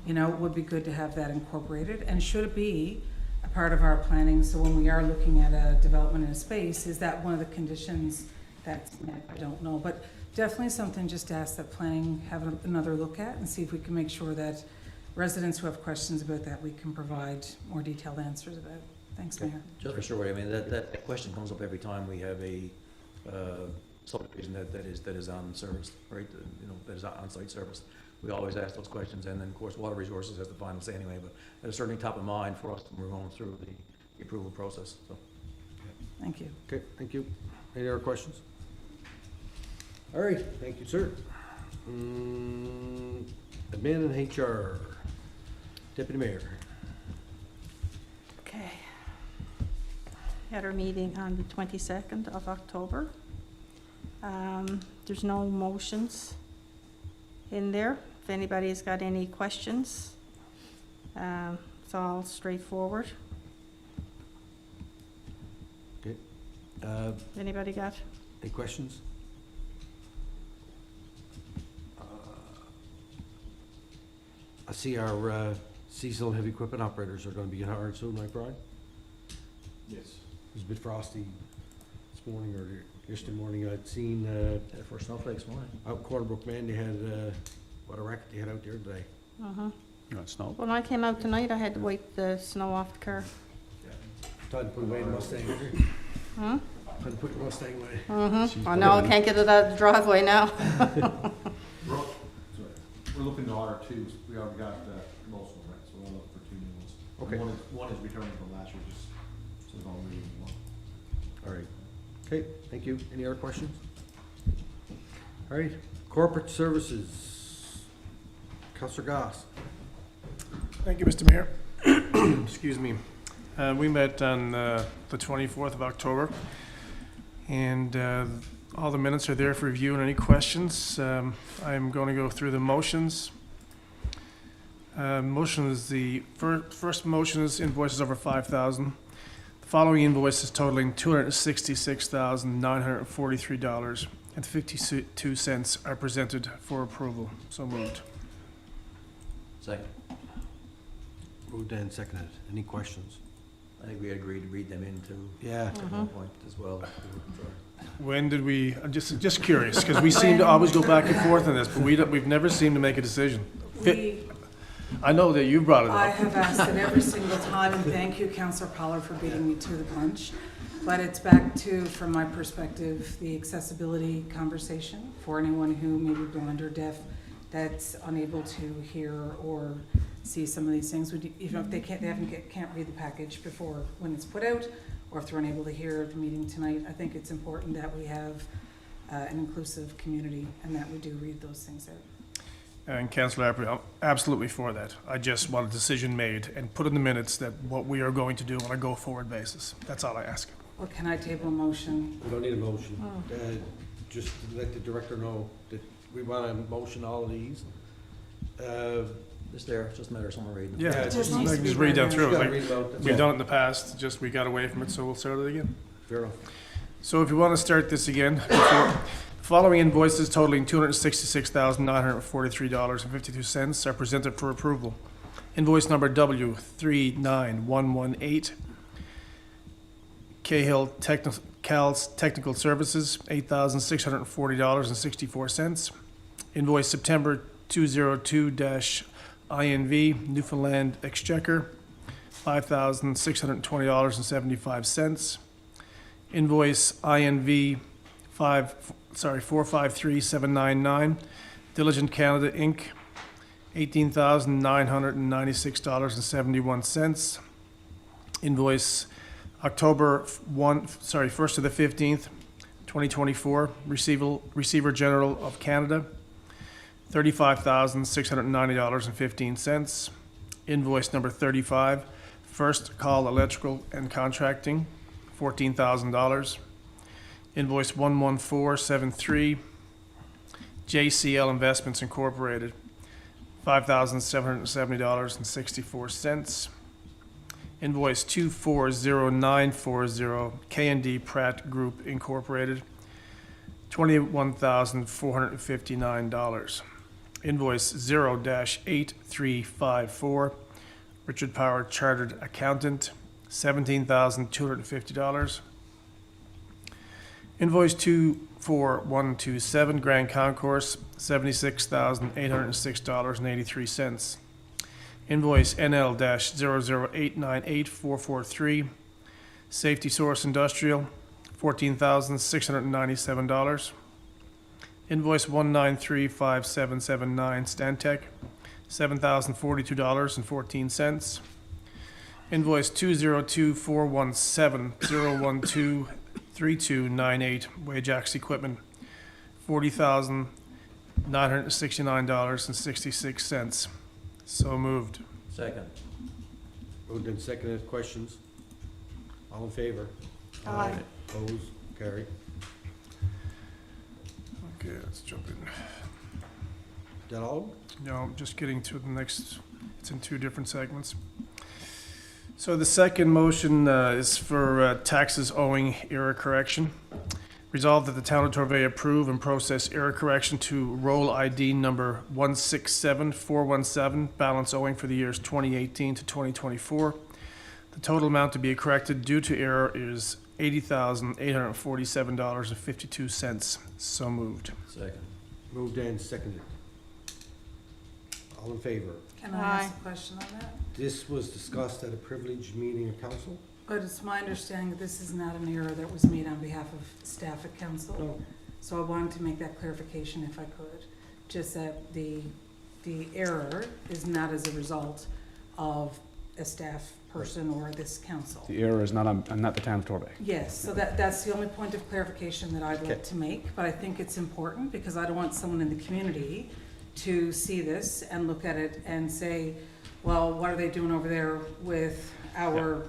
you know, it would be good to have that incorporated. And should it be a part of our planning, so when we are looking at a development in a space, is that one of the conditions that's met? I don't know, but definitely something just to ask that planning have another look at, and see if we can make sure that residents who have questions about that, we can provide more detailed answers about. Thanks, Mayor. Just for sure, I mean, that question comes up every time we have a subdivision that is on service, right? You know, that is on-site service. We always ask those questions, and then, of course, Water Resources has the final say anyway, but it's certainly top of mind for us when we're going through the approval process, so. Thank you. Okay, thank you. Any other questions? All right, thank you, sir. Admin and HR, Deputy Mayor. Okay. Had our meeting on the 22nd of October. There's no motions in there. If anybody's got any questions, it's all straightforward. Okay. Anybody got? Any questions? I see our seasonal heavy equipment operators are gonna be hired soon, right, Brian? Yes. It was a bit frosty this morning, or yesterday morning. I'd seen, For snowflakes morning. out Cornerbrook, man, they had, what a racket they had out there today. Uh-huh. You want snow? When I came out tonight, I had to wipe the snow off the car. Time to put away the Mustang. Hmm? Time to put the Mustang away. Mm-hmm. I know, I can't get it out of the driveway now. We're looking to order two, we already got most of them, right, so we're looking for two new ones. Okay. One is returning from last year, just so it's all reading one. All right. Okay, thank you. Any other questions? All right, corporate services. Counselor Goss. Thank you, Mr. Mayor. Excuse me. We met on the 24th of October, and all the minutes are there for review, and any questions. I'm going to go through the motions. Motion is the first motion is invoices over $5,000. The following invoices totaling $266,943.52 are presented for approval. So moved. Second. Moved and seconded. Any questions? I think we agreed to read them into Yeah. at one point as well. When did we, I'm just curious, because we seem to always go back and forth on this, but we've never seemed to make a decision. I know that you brought it I up. have asked it every single time, and thank you, Councillor Pollard, for beating me to the punch. But it's back to, from my perspective, the accessibility conversation for anyone who may be blind or deaf that's unable to hear or see some of these things. Even if they can't read the package before when it's put out, or if they're unable to hear the meeting tonight, I think it's important that we have an inclusive community and that we do read those things out. And Councillor Apri, I'm absolutely for that. I just want a decision made and put in the minutes that what we are going to do on a go-forward basis. That's all I ask. Or can I table a motion? We don't need a motion. Just to let the director know that we want to motion all of these. It's there, it's just a matter of someone reading it. Yeah, it just needs to be just read down read. through it. Just gotta Like, read about- that's we've all. done it in the past, just we got away from it, so we'll start it again. Fair enough. So if you want to start this again, the following invoices totaling $266,943.52 are presented for approval. Invoice number W39118, Cahill Cal's Technical Services, $8,640.64. Invoice September 202-INV, Newfoundland Exchequer, $5,620.75. Invoice INV 453799, Diligent Canada Inc., $18,996.71. Invoice October 1st to the 15th, 2024, Receiver General of Canada, $35,690.15. Invoice number 35, First Call Electrical and Contracting, $14,000. Invoice 11473, JCL Investments Incorporated, $5,770.64. Invoice 240940, K&D Pratt Group Incorporated, $21,459. Invoice 0-8354, Richard Power Chartered Accountant, $17,250. Invoice 24127, Grand Concourse, $76,806.83. Invoice NL-00898443, Safety Source Industrial, $14,697. Invoice 1935779, Stantec, $7,042.14. Invoice 2024170123298, Wajax Equipment, $40,969.66. So moved. Second. Moved and seconded. Questions? All in favor? Aye. Opposed? Carried. Okay, let's jump in. That all? No, I'm just getting to the next, it's in two different segments. So the second motion is for taxes owing error correction. Resolved that the town of Torbay approve and process error correction to roll ID number 167417, balance owing for the years 2018 to 2024. The total amount to be corrected due to error is $80,847.52. So moved. Second. Moved and seconded. All in favor? Can I ask a question on that? This was discussed at a privileged meeting of council? But it's my understanding that this is not an error that was made on behalf of staff at council. No. So I wanted to make that clarification if I could. Just that the error is not as a result of a staff person or this council. The error is not on, not the town of Torbay. Yes, so that's the only point of clarification that I'd like to make, but I think it's important because I don't want someone in the community to see this and look at it and say, well, what are they doing over there with our,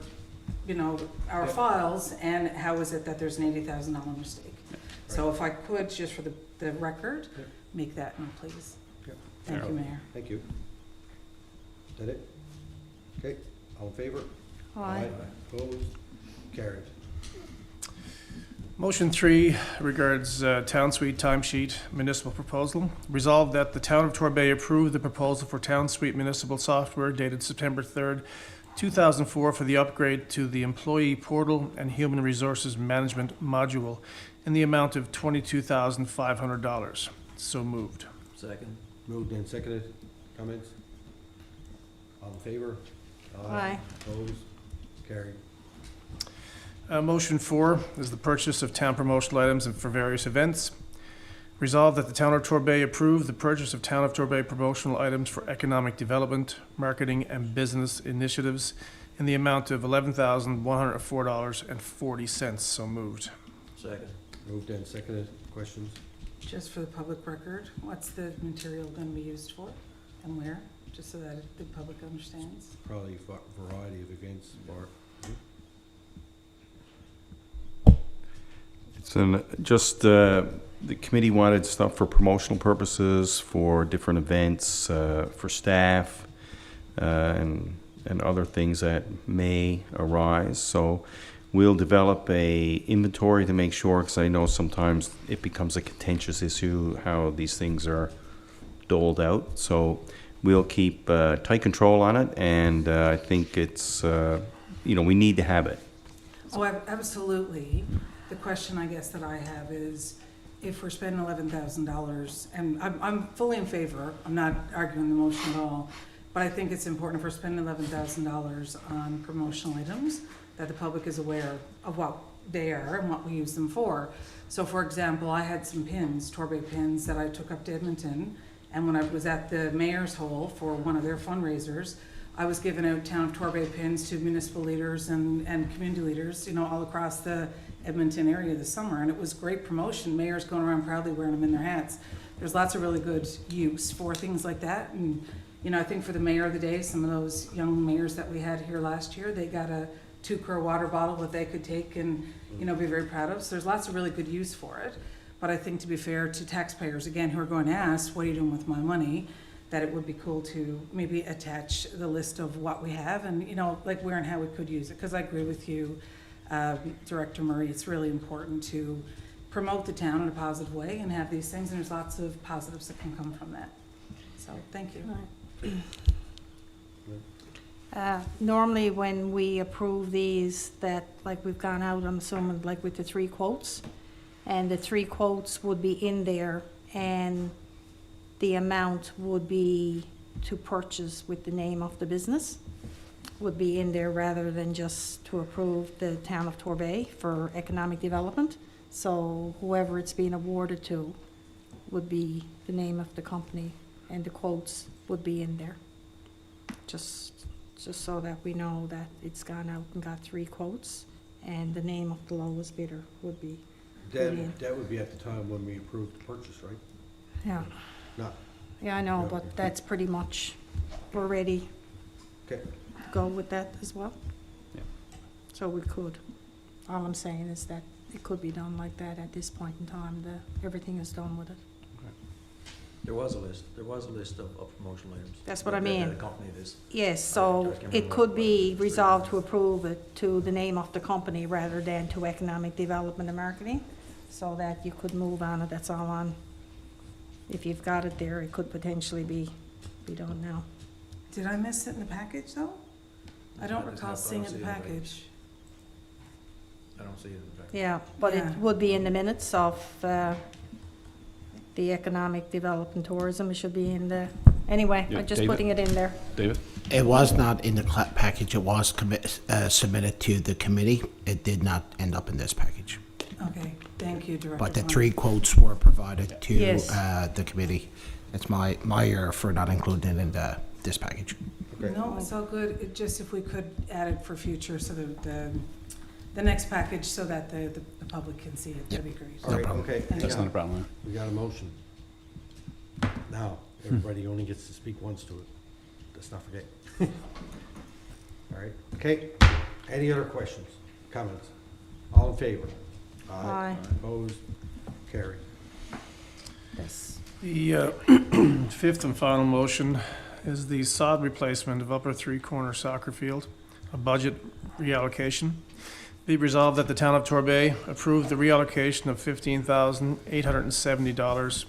you know, our files, and how is it that there's an $80,000 mistake? So if I could, just for the record, make that known, please. Yep. Thank you, Mayor. Thank you. Is that it? Okay, all in favor? Aye. Opposed? Carried. Motion 3 regards Town Suite timesheet municipal proposal. Resolved that the town of Torbay approve the proposal for Town Suite municipal software dated September 3rd, 2004 for the upgrade to the employee portal and human resources management module in the amount of $22,500. So moved. Second. Moved and seconded. Comments? All in favor? Aye. Opposed? Carried. Motion 4 is the purchase of town promotional items for various events. Resolved that the town of Torbay approve the purchase of town of Torbay promotional items for economic development, marketing, and business initiatives in the amount of $11,104.40. So moved. Second. Moved and seconded. Questions? Just for the public record, what's the material going to be used for and where? Just so that the public understands. Probably a variety of events, Bart. So just, the committee wanted stuff for promotional purposes, for different events, for staff, and other things that may arise. So we'll develop a inventory to make sure, because I know sometimes it becomes a contentious issue how these things are doled out. So we'll keep tight control on it, and I think it's, we need to have it. Oh, absolutely. The question I guess that I have is, if we're spending $11,000, and I'm fully in favor, I'm not arguing the motion at all, but I think it's important if we're spending $11,000 on promotional items, that the public is aware of what they are and what we use them for. So for example, I had some pins, Torbay pins, that I took up to Edmonton, and when I was at the Mayor's Hall for one of their fundraisers, I was giving out Town of Torbay pins to municipal leaders and community leaders, all across the Edmonton area this summer, and it was great promotion. Mayors going around proudly wearing them in their hats. There's lots of really good use for things like that, and I think for the Mayor of the Day, some of those young mayors that we had here last year, they got a 2-quart water bottle that they could take and be very proud of. So there's lots of really good use for it. But I think to be fair to taxpayers, again, who are going to ask, what are you doing with my money? That it would be cool to maybe attach the list of what we have and, like where and how we could use it. Because I agree with you, Director Murray, it's really important to promote the town in a positive way and have these things, and there's lots of positives that can come from that. So, thank you. Normally, when we approve these, that, like we've gone out, I'm assuming, like with the 3 quotes, and the 3 quotes would be in there, and the amount would be to purchase with the name of the business, would be in there rather than just to approve the Town of Torbay for economic development. So whoever it's being awarded to would be the name of the company, and the quotes would be in there. Just so that we know that it's gone out and got 3 quotes, and the name of the lowest bidder would be. That would be at the time when we approved the purchase, right? Yeah. Not, Yeah, I know, but that's pretty much, we're ready okay. to go with that as well. Yeah. So we could. All I'm saying is that it could be done like that at this point in time, everything is done with it. There was a list of promotional items. That's what I that mean. accompanied this. Yes, so it could be resolved to approve it to the name of the company rather than to economic development and marketing, so that you could move on it, that's all on. If you've got it there, it could potentially be done now. Did I miss it in the package, though? I don't recall seeing it in the package. I don't see it in the package. Yeah, but Yeah. it would be in the minutes of the economic development tourism, it should be in the, anyway, Yeah, I'm just David? putting it in there. David? It was not in the package. It was submitted to the committee. It did not end up in this package. Okay, thank you, Director. But the Blunt. 3 quotes were provided to Yes. the committee. It's my error for not including it in this package. Okay. No, it's all good. It just, if we could add it for future, so that the next package, so that the public can see it, that'd be great. All right, problem. okay. That's not a problem. We got a motion. Now, everybody only gets to speak once to it. Let's not forget. All right, okay. Any other questions, comments? All in favor? Aye. Opposed? Carried. Yes. The fifth and final motion is the sod replacement of upper 3-corner soccer field, a budget reallocation. Be resolved that the Town of Torbay approve the reallocation of $15,870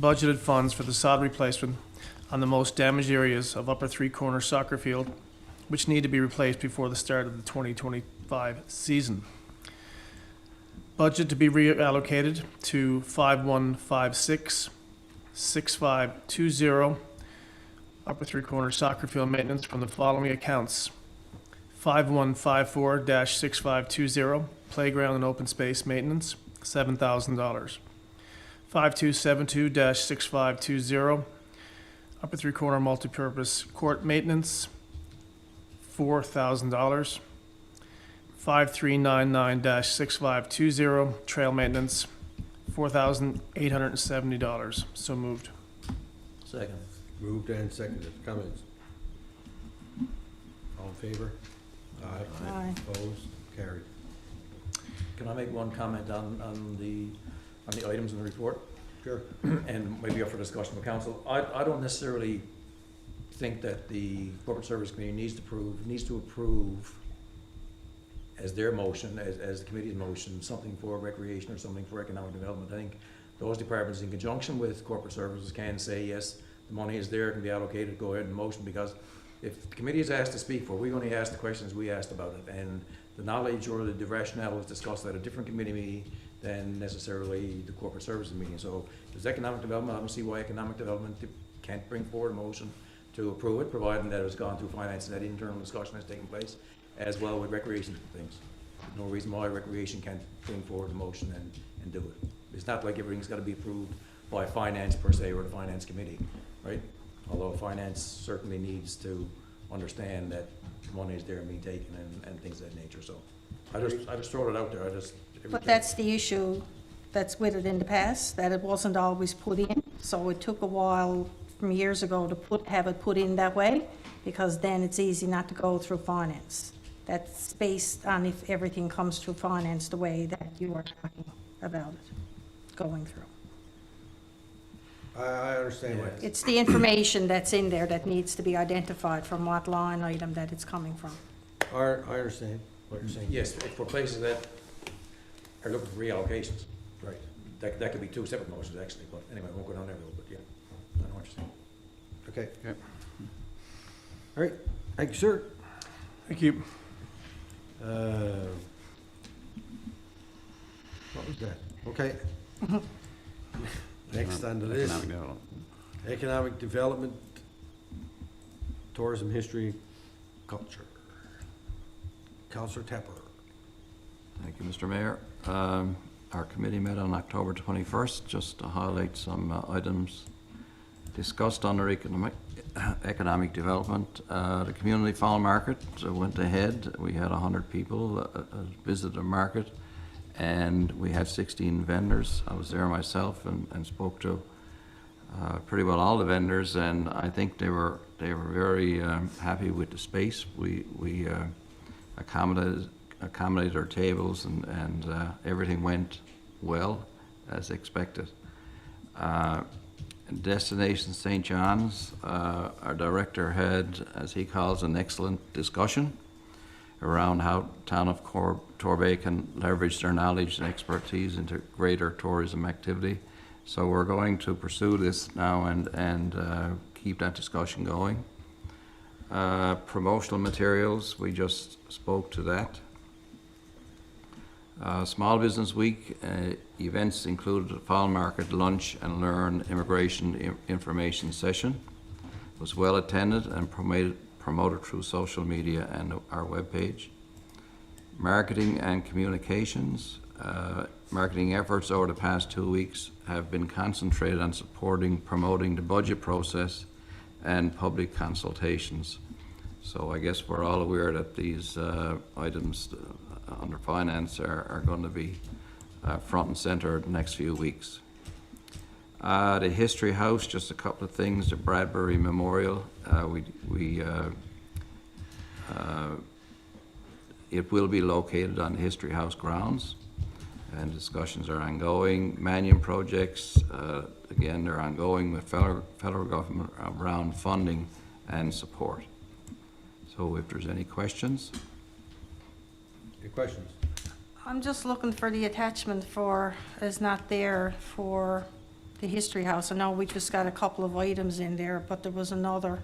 budgeted funds for the sod replacement on the most damaged areas of upper 3-corner soccer field, which need to be replaced before the start of the 2025 season. Budget to be reallocated to 5156-6520, upper 3-corner soccer field maintenance from the following accounts: 5154-6520, playground and open space maintenance, $7,000. 5272-6520, upper 3-corner multipurpose court maintenance, $4,000. 5399-6520, trail maintenance, $4,870. So moved. Second. Moved and seconded. Comments? All in favor? Aye. Opposed? Carried. Can I make one comment on the items in the report? Sure. And maybe up for discussion with council. I don't necessarily think that the Corporate Service Committee needs to approve as their motion, as the committee's motion, something for recreation or something for economic development. I think those departments in conjunction with corporate services can say, yes, the money is there, it can be allocated, go ahead and motion, because if the committee is asked to speak for, we only ask the questions we asked about it, and the knowledge or the rationale is discussed at a different committee meeting than necessarily the corporate services meeting. So if there's economic development, I don't see why economic development can't bring forward a motion to approve it, providing that it has gone through finance and that internal discussion has taken place, as well with recreation things. There's no reason why recreation can't bring forward a motion and do it. It's not like everything's gotta be approved by finance per se, or the finance committee, right? Although finance certainly needs to understand that money is there and being taken and things of that nature, so. I just throw it out there, But that's the issue that's with it in the past, that it wasn't always put in. So it took a while from years ago to have it put in that way, because then it's easy not to go through finance. That's based on if everything comes through finance the way that you are talking about it, going through. I understand what. It's the information that's in there that needs to be identified from what line item that it's coming from. I understand what you're saying. Yes, for places that are looking for reallocations. Right. That could be two separate motions, actually, but anyway, I won't go down that road, but yeah, I know what you're saying. Okay. Okay. All right, thank you, sir. Thank you. What was that? Okay. Next on the list, Economic development. economic development, tourism, history, culture. Councillor Tepper. Thank you, Mr. Mayor. Our committee met on October 21st, just to highlight some items discussed under economic development. The community farm market went ahead. We had 100 people visit the market, and we had 16 vendors. I was there myself and spoke to pretty well all the vendors, and I think they were very happy with the space. We accommodated our tables, and everything went well as expected. Destination St. John's, our director had, as he calls, an excellent discussion around how town of Torbay can leverage their knowledge and expertise into greater tourism activity. So we're going to pursue this now and keep that discussion going. Promotional materials, we just spoke to that. Small Business Week events included a fall market lunch and learn immigration information session. It was well attended and promoted through social media and our webpage. Marketing and communications. Marketing efforts over the past 2 weeks have been concentrated on promoting the budget process and public consultations. So I guess we're all aware that these items under finance are going to be front and center the next few weeks. The History House, just a couple of things. The Bradbury Memorial, it will be located on the History House grounds, and discussions are ongoing. Manion projects, again, they're ongoing with federal government around funding and support. So if there's any questions. Any questions? I'm just looking for the attachment is not there for the History House. I know we just got a couple of items in there, but there was another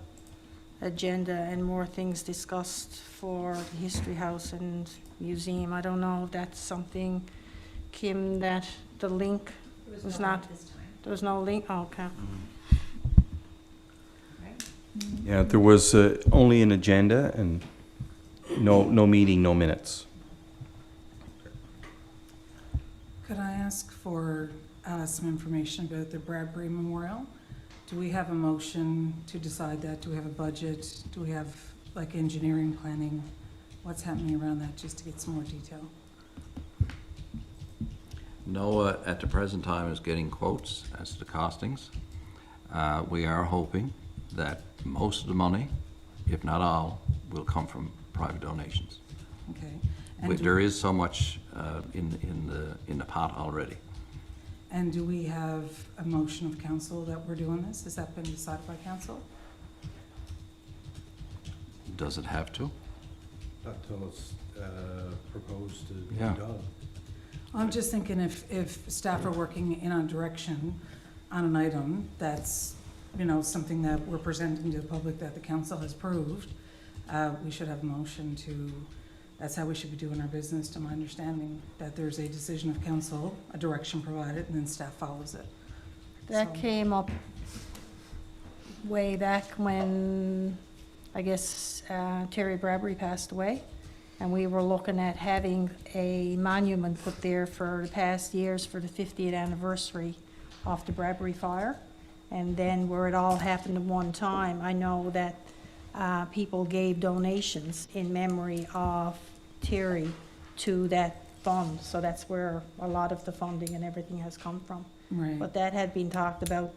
agenda and more things discussed for the History House and Museum. I don't know if that's something, Kim, that the link was not, there was no link, oh, okay. Yeah, there was only an agenda and no meeting, no minutes. Could I ask for some information about the Bradbury Memorial? Do we have a motion to decide that? Do we have a budget? Do we have like engineering planning? What's happening around that, just to get some more detail? NOAA at the present time is getting quotes as to the costings. We are hoping that most of the money, if not all, will come from private donations. Okay. And There is so much in the pot already. And do we have a motion of council that we're doing this? Has that been decided by council? Does it have to? Not until it's proposed to be Yeah. done. I'm just thinking if staff are working in a direction on an item that's, you know, something that we're presenting to the public that the council has approved, we should have a motion to, that's how we should be doing our business, to my understanding, that there's a decision of council, a direction provided, and then staff follows it. That So- came up way back when, I guess, Terry Bradbury passed away. And we were looking at having a monument put there for the past years for the 50th anniversary of the Bradbury fire. And then where it all happened at one time, I know that people gave donations in memory of Terry to that fund. So that's where a lot of the funding and everything has come from. Right. But that had been talked about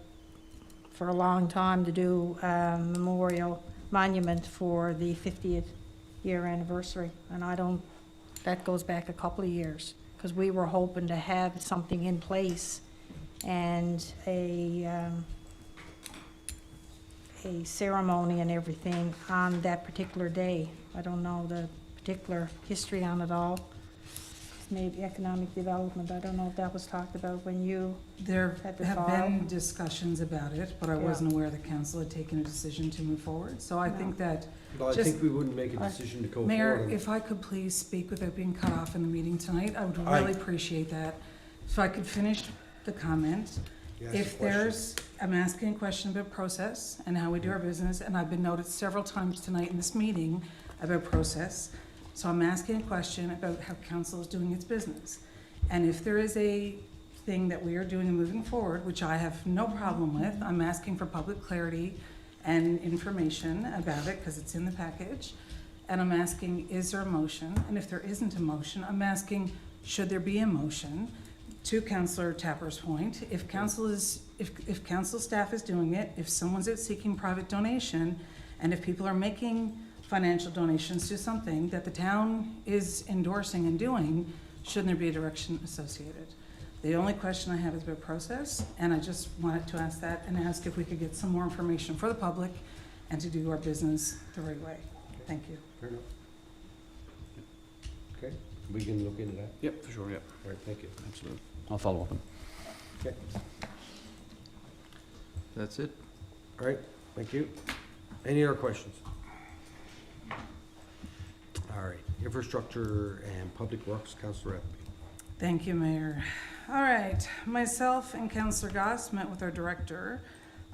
for a long time, to do a memorial monument for the 50th year anniversary. And that goes back a couple of years, because we were hoping to have something in place and a ceremony and everything on that particular day. I don't know the particular history on it all. Maybe economic development, I don't know if that was talked about when you There had the have file. been discussions about it, but I Yeah. wasn't aware the council had taken a decision to move forward. So I No. think that, But I Just- think we wouldn't make a decision to go forward. Mayor, if I could please speak without being cut off in the meeting tonight, I would Aye. really appreciate that. So I could finish the comment. You asked a If question. there's, I'm asking a question about process and how we do our business, and I've been noted several times tonight in this meeting about process. So I'm asking a question about how council is doing its business. And if there is a thing that we are doing and moving forward, which I have no problem with, I'm asking for public clarity and information about it, because it's in the package. And I'm asking, is there a motion? And if there isn't a motion, I'm asking, should there be a motion? To Councillor Tapper's point, if council staff is doing it, if someone's out seeking private donation, and if people are making financial donations to something that the town is endorsing and doing, shouldn't there be a direction associated? The only question I have is about process, and I just wanted to ask that and ask if we could get some more information for the public and to do our business the right way. Thank you. Fair enough. Okay, we can look into that. Yep, for sure, yep, All right, thank you. absolutely. I'll follow up on. Okay, That's it? all right, thank you. Any other questions? All right, infrastructure and public works, Councillor Appleby. Thank you, Mayor. All right, myself and Councillor Goss met with our director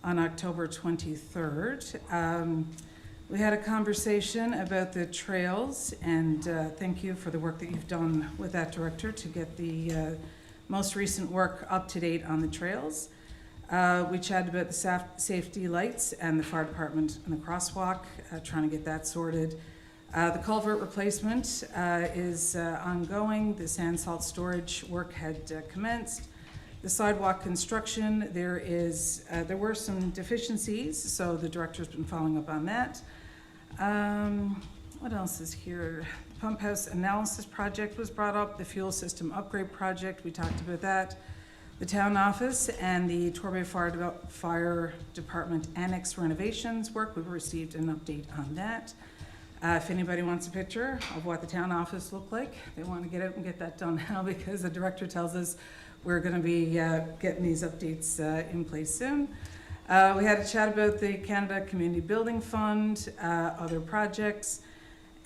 on October 23rd. We had a conversation about the trails, and thank you for the work that you've done with that director to get the most recent work up to date on the trails. We chatted about the safety lights and the fire department and the crosswalk, trying to get that sorted. The culvert replacement is ongoing. The sand salt storage work had commenced. The sidewalk construction, there were some deficiencies, so the director's been following up on that. What else is here? The pump house analysis project was brought up. The fuel system upgrade project, we talked about that. The town office and the Torbay Fire Department annex renovations work, we've received an update on that. If anybody wants a picture of what the town office looked like, they want to get out and get that done now, because the director tells us we're going to be getting these updates in place soon. We had a chat about the Canada Community Building Fund, other projects,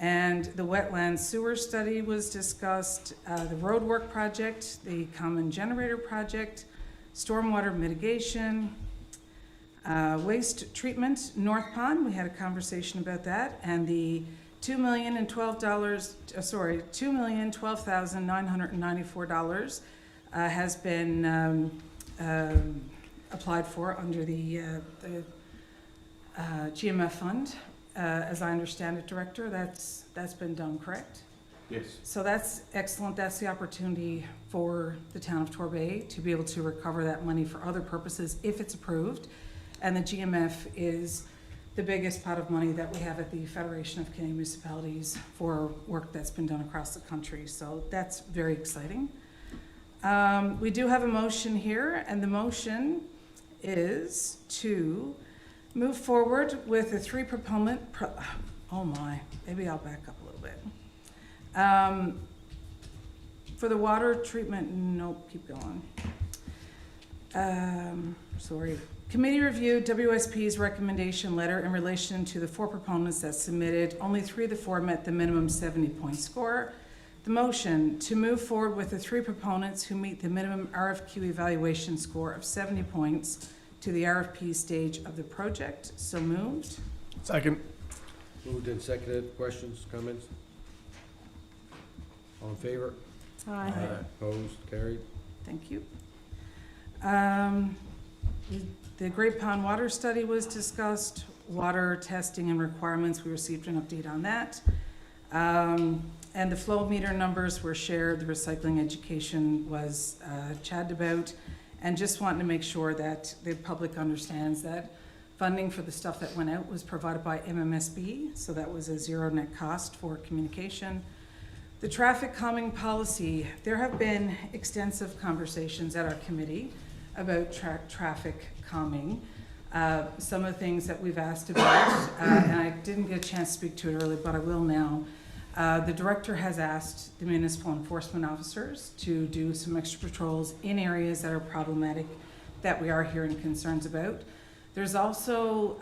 and the wetland sewer study was discussed, the roadwork project, the common generator project, stormwater mitigation, waste treatment, North Pond, we had a conversation about that, and the $2,012,994 has been applied for under the GMF fund. As I understand it, Director, that's been done, correct? Yes. So that's excellent. That's the opportunity for the town of Torbay to be able to recover that money for other purposes if it's approved. And the GMF is the biggest pot of money that we have at the Federation of Canadian Municipalities for work that's been done across the country. So that's very exciting. We do have a motion here, and the motion is to move forward with the three proponent, maybe I'll back up a little bit. For the water treatment, nope, keep going. Sorry. Committee reviewed WSP's recommendation letter in relation to the 4 proponents that submitted. Only 3 of the 4 met the minimum 70-point score. The motion to move forward with the 3 proponents who meet the minimum RFQ evaluation score of 70 points to the RFP stage of the project. So moved. Second. Moved and seconded. Questions, comments? All in favor? Aye. Opposed? Carried. Thank you. The Great Pond Water Study was discussed, water testing and requirements, we received an update on that. And the flow meter numbers were shared, the recycling education was chatted about, and just wanting to make sure that the public understands that funding for the stuff that went out was provided by MMSB, so that was a zero net cost for communication. The traffic calming policy, there have been extensive conversations at our committee about traffic calming. Some of the things that we've asked about, and I didn't get a chance to speak to it earlier, but I will now. The director has asked the municipal enforcement officers to do some extra patrols in areas that are problematic that we are hearing concerns about. There's also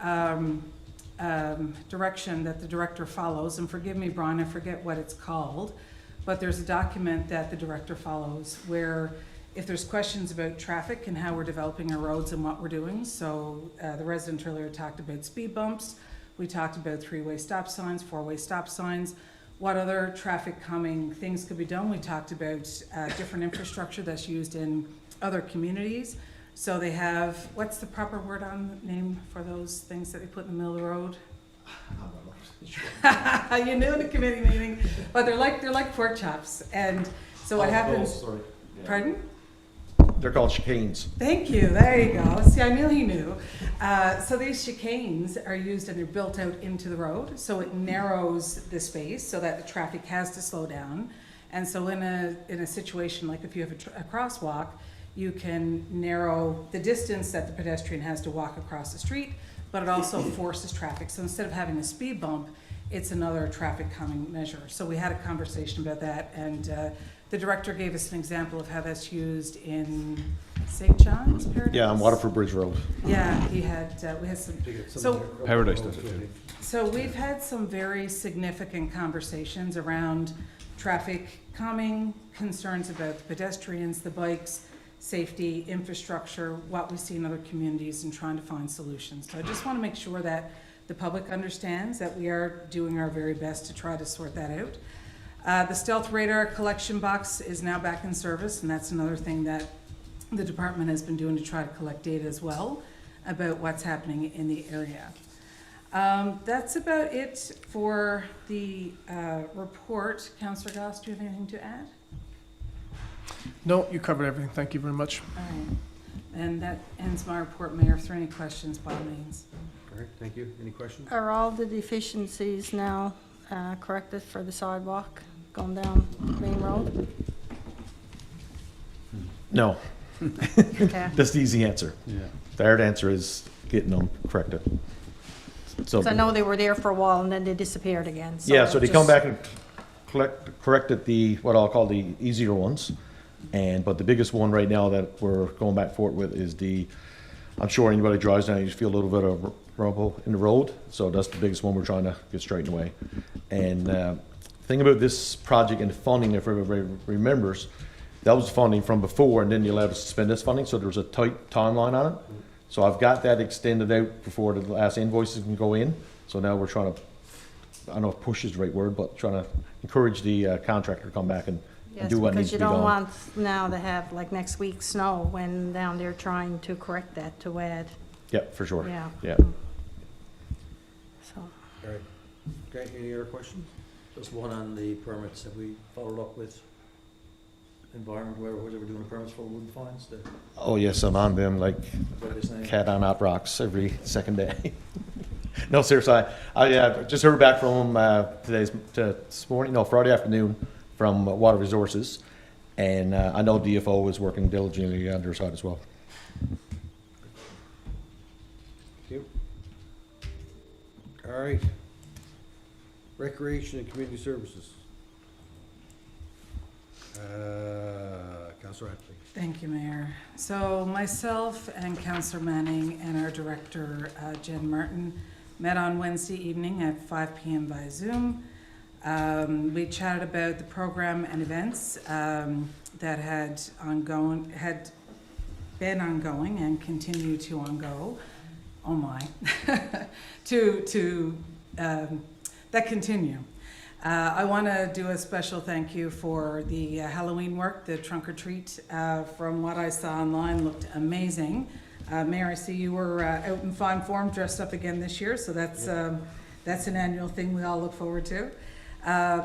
direction that the director follows, and forgive me, Brian, I forget what it's called, but there's a document that the director follows where if there's questions about traffic and how we're developing our roads and what we're doing. So the resident earlier talked about speed bumps. We talked about 3-way stop signs, 4-way stop signs. What other traffic calming things could be done? We talked about different infrastructure that's used in other communities. So they have, what's the proper word on name for those things that they put in the middle of the road? You knew the committee meeting, but they're like pork chops. And so what happens? Pardon? They're called chicanes. Thank you. There you go. See, I knew he knew. So these chicanes are used and they're built out into the road, so it narrows the space so that the traffic has to slow down. And so in a situation like if you have a crosswalk, you can narrow the distance that the pedestrian has to walk across the street, but it also forces traffic. So instead of having a speed bump, it's another traffic calming measure. So we had a conversation about that, and the director gave us an example of how that's used in St. John's Paradise. Yeah, on Waterford Bridge Road. Yeah, we had some. So Paradise does it too. So we've had some very significant conversations around traffic calming, concerns about the pedestrians, the bikes, safety, infrastructure, what we see in other communities, and trying to find solutions. So I just want to make sure that the public understands that we are doing our very best to try to sort that out. The stealth radar collection box is now back in service, and that's another thing that the department has been doing to try to collect data as well about what's happening in the area. That's about it for the report. Councillor Goss, do you have anything to add? No, you covered everything. Thank you very much. All right. And that ends my report, Mayor. If there are any questions, by all means. All right, thank you. Any questions? Are all the deficiencies now corrected for the sidewalk going down Main Road? No. Okay. That's the easy answer. Yeah. The hard answer is getting them corrected. So, Because I know they were there for a while and then they disappeared again. yeah, so they come just- back and corrected the, what I'll call the easier ones. But the biggest one right now that we're going back forward with is I'm sure anybody drives down, you just feel a little bit of rumble in the road. So that's the biggest one we're trying to get straightened away. And the thing about this project and the funding, if everybody remembers, that was funding from before, and then you allowed us to spend this funding, so there was a tight timeline on it. So I've got that extended out before the last invoices can go in. So now we're trying to, I don't know if push is the right word, but trying to encourage the contractor to come back and Yes, do what needs because to you be done. don't want now to have like next week snow when down there trying to correct that to add. Yeah, for sure. Yeah. Yeah. So, All right. Okay, any other questions? Just one on the permits. Have we followed up with environment, whoever was ever doing the permits for wooden fines? Oh, yes, I'm on them like What is his name? cat on hot rocks every second day. No, seriously, I just heard back from this morning, no, Friday afternoon from Water Resources, and I know DFO is working diligently on their side as well. Thank you. All right. Recreation and Community Services. Councillor Hatley. Thank you, Mayor. So myself and Councillor Manning and our director, Jen Martin, met on Wednesday evening at 5 p.m. via Zoom. We chatted about the program and events that had been ongoing and continue to ongo. Oh my, that continue. I want to do a special thank you for the Halloween work. The trunk or treat, from what I saw online, looked amazing. Mayor, I see you were out in fine form, dressed up again this year, so that's an annual thing we all look forward to.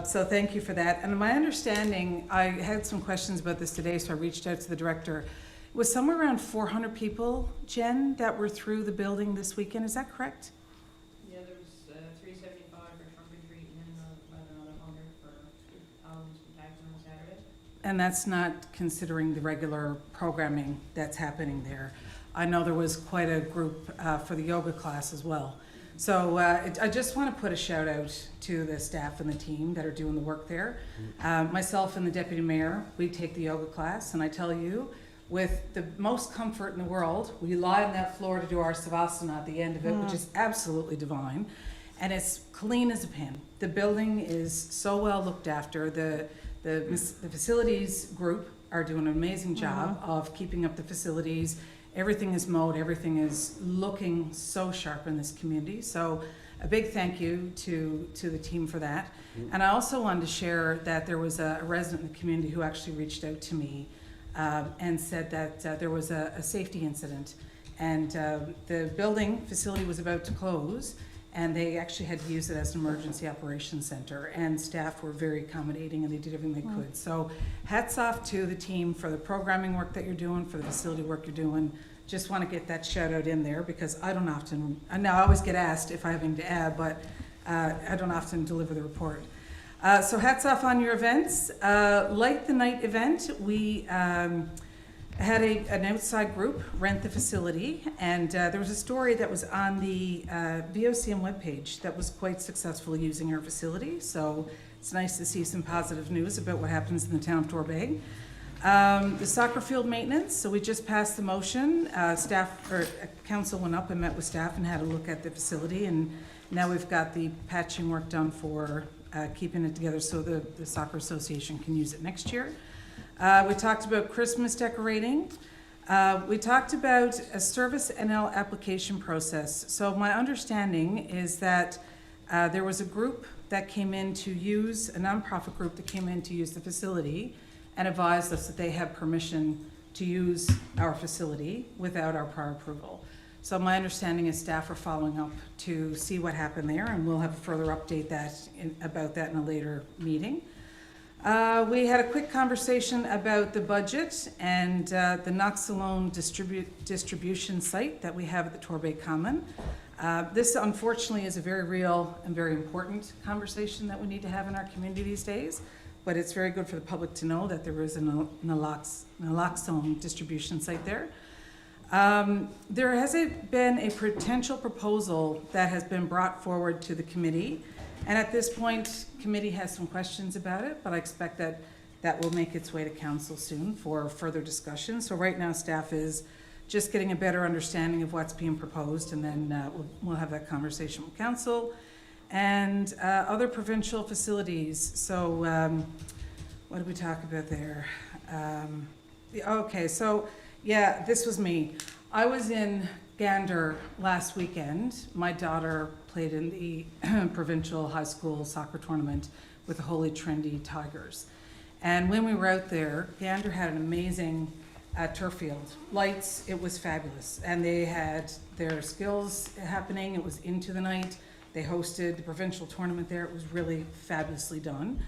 So thank you for that. And my understanding, I had some questions about this today, so I reached out to the director. It was somewhere around 400 people, Jen, that were through the building this weekend. Is that correct? Yeah, there was 375 for trunk or treat and then about another 100 for tags on Saturday. And that's not considering the regular programming that's happening there. I know there was quite a group for the yoga class as well. So I just want to put a shout out to the staff and the team that are doing the work there. Myself and the deputy mayor, we take the yoga class, and I tell you, with the most comfort in the world, we lie on that floor to do our savasana at the end of it, which is absolutely divine. And it's clean as a pin. The building is so well looked after. The facilities group are doing an amazing job of keeping up the facilities. Everything is mowed, everything is looking so sharp in this community. So a big thank you to the team for that. And I also wanted to share that there was a resident in the community who actually reached out to me and said that there was a safety incident, and the building facility was about to close, and they actually had to use it as an emergency operations center, and staff were very accommodating and they did everything they could. So hats off to the team for the programming work that you're doing, for the facility work you're doing. Just want to get that shout out in there, because I don't often, I know I always get asked if I have anything to add, but I don't often deliver the report. So hats off on your events. Like the night event, we had an outside group rent the facility, and there was a story that was on the VOCM webpage that was quite successful using our facility. So it's nice to see some positive news about what happens in the town of Torbay. The soccer field maintenance, so we just passed the motion. Council went up and met with staff and had a look at the facility, and now we've got the patching work done for keeping it together so the soccer association can use it next year. We talked about Christmas decorating. We talked about a service NL application process. So my understanding is that there was a group that came in to use, a nonprofit group that came in to use the facility and advised us that they have permission to use our facility without our prior approval. So my understanding is staff are following up to see what happened there, and we'll have a further update about that in a later meeting. We had a quick conversation about the budget and the Noxalone distribution site that we have at the Torbay Common. This unfortunately is a very real and very important conversation that we need to have in our community these days, but it's very good for the public to know that there is a naloxone distribution site there. There has been a potential proposal that has been brought forward to the committee, and at this point, committee has some questions about it, but I expect that will make its way to council soon for further discussion. So right now, staff is just getting a better understanding of what's being proposed, and then we'll have that conversation with council. And other provincial facilities. So what did we talk about there? Okay, so yeah, this was me. I was in Gander last weekend. My daughter played in the provincial high school soccer tournament with the Holy Trinity Tigers. And when we were out there, Gander had an amazing turf field. Lights, it was fabulous. And they had their skills happening. It was into the night. They hosted the provincial tournament there. It was really fabulously done.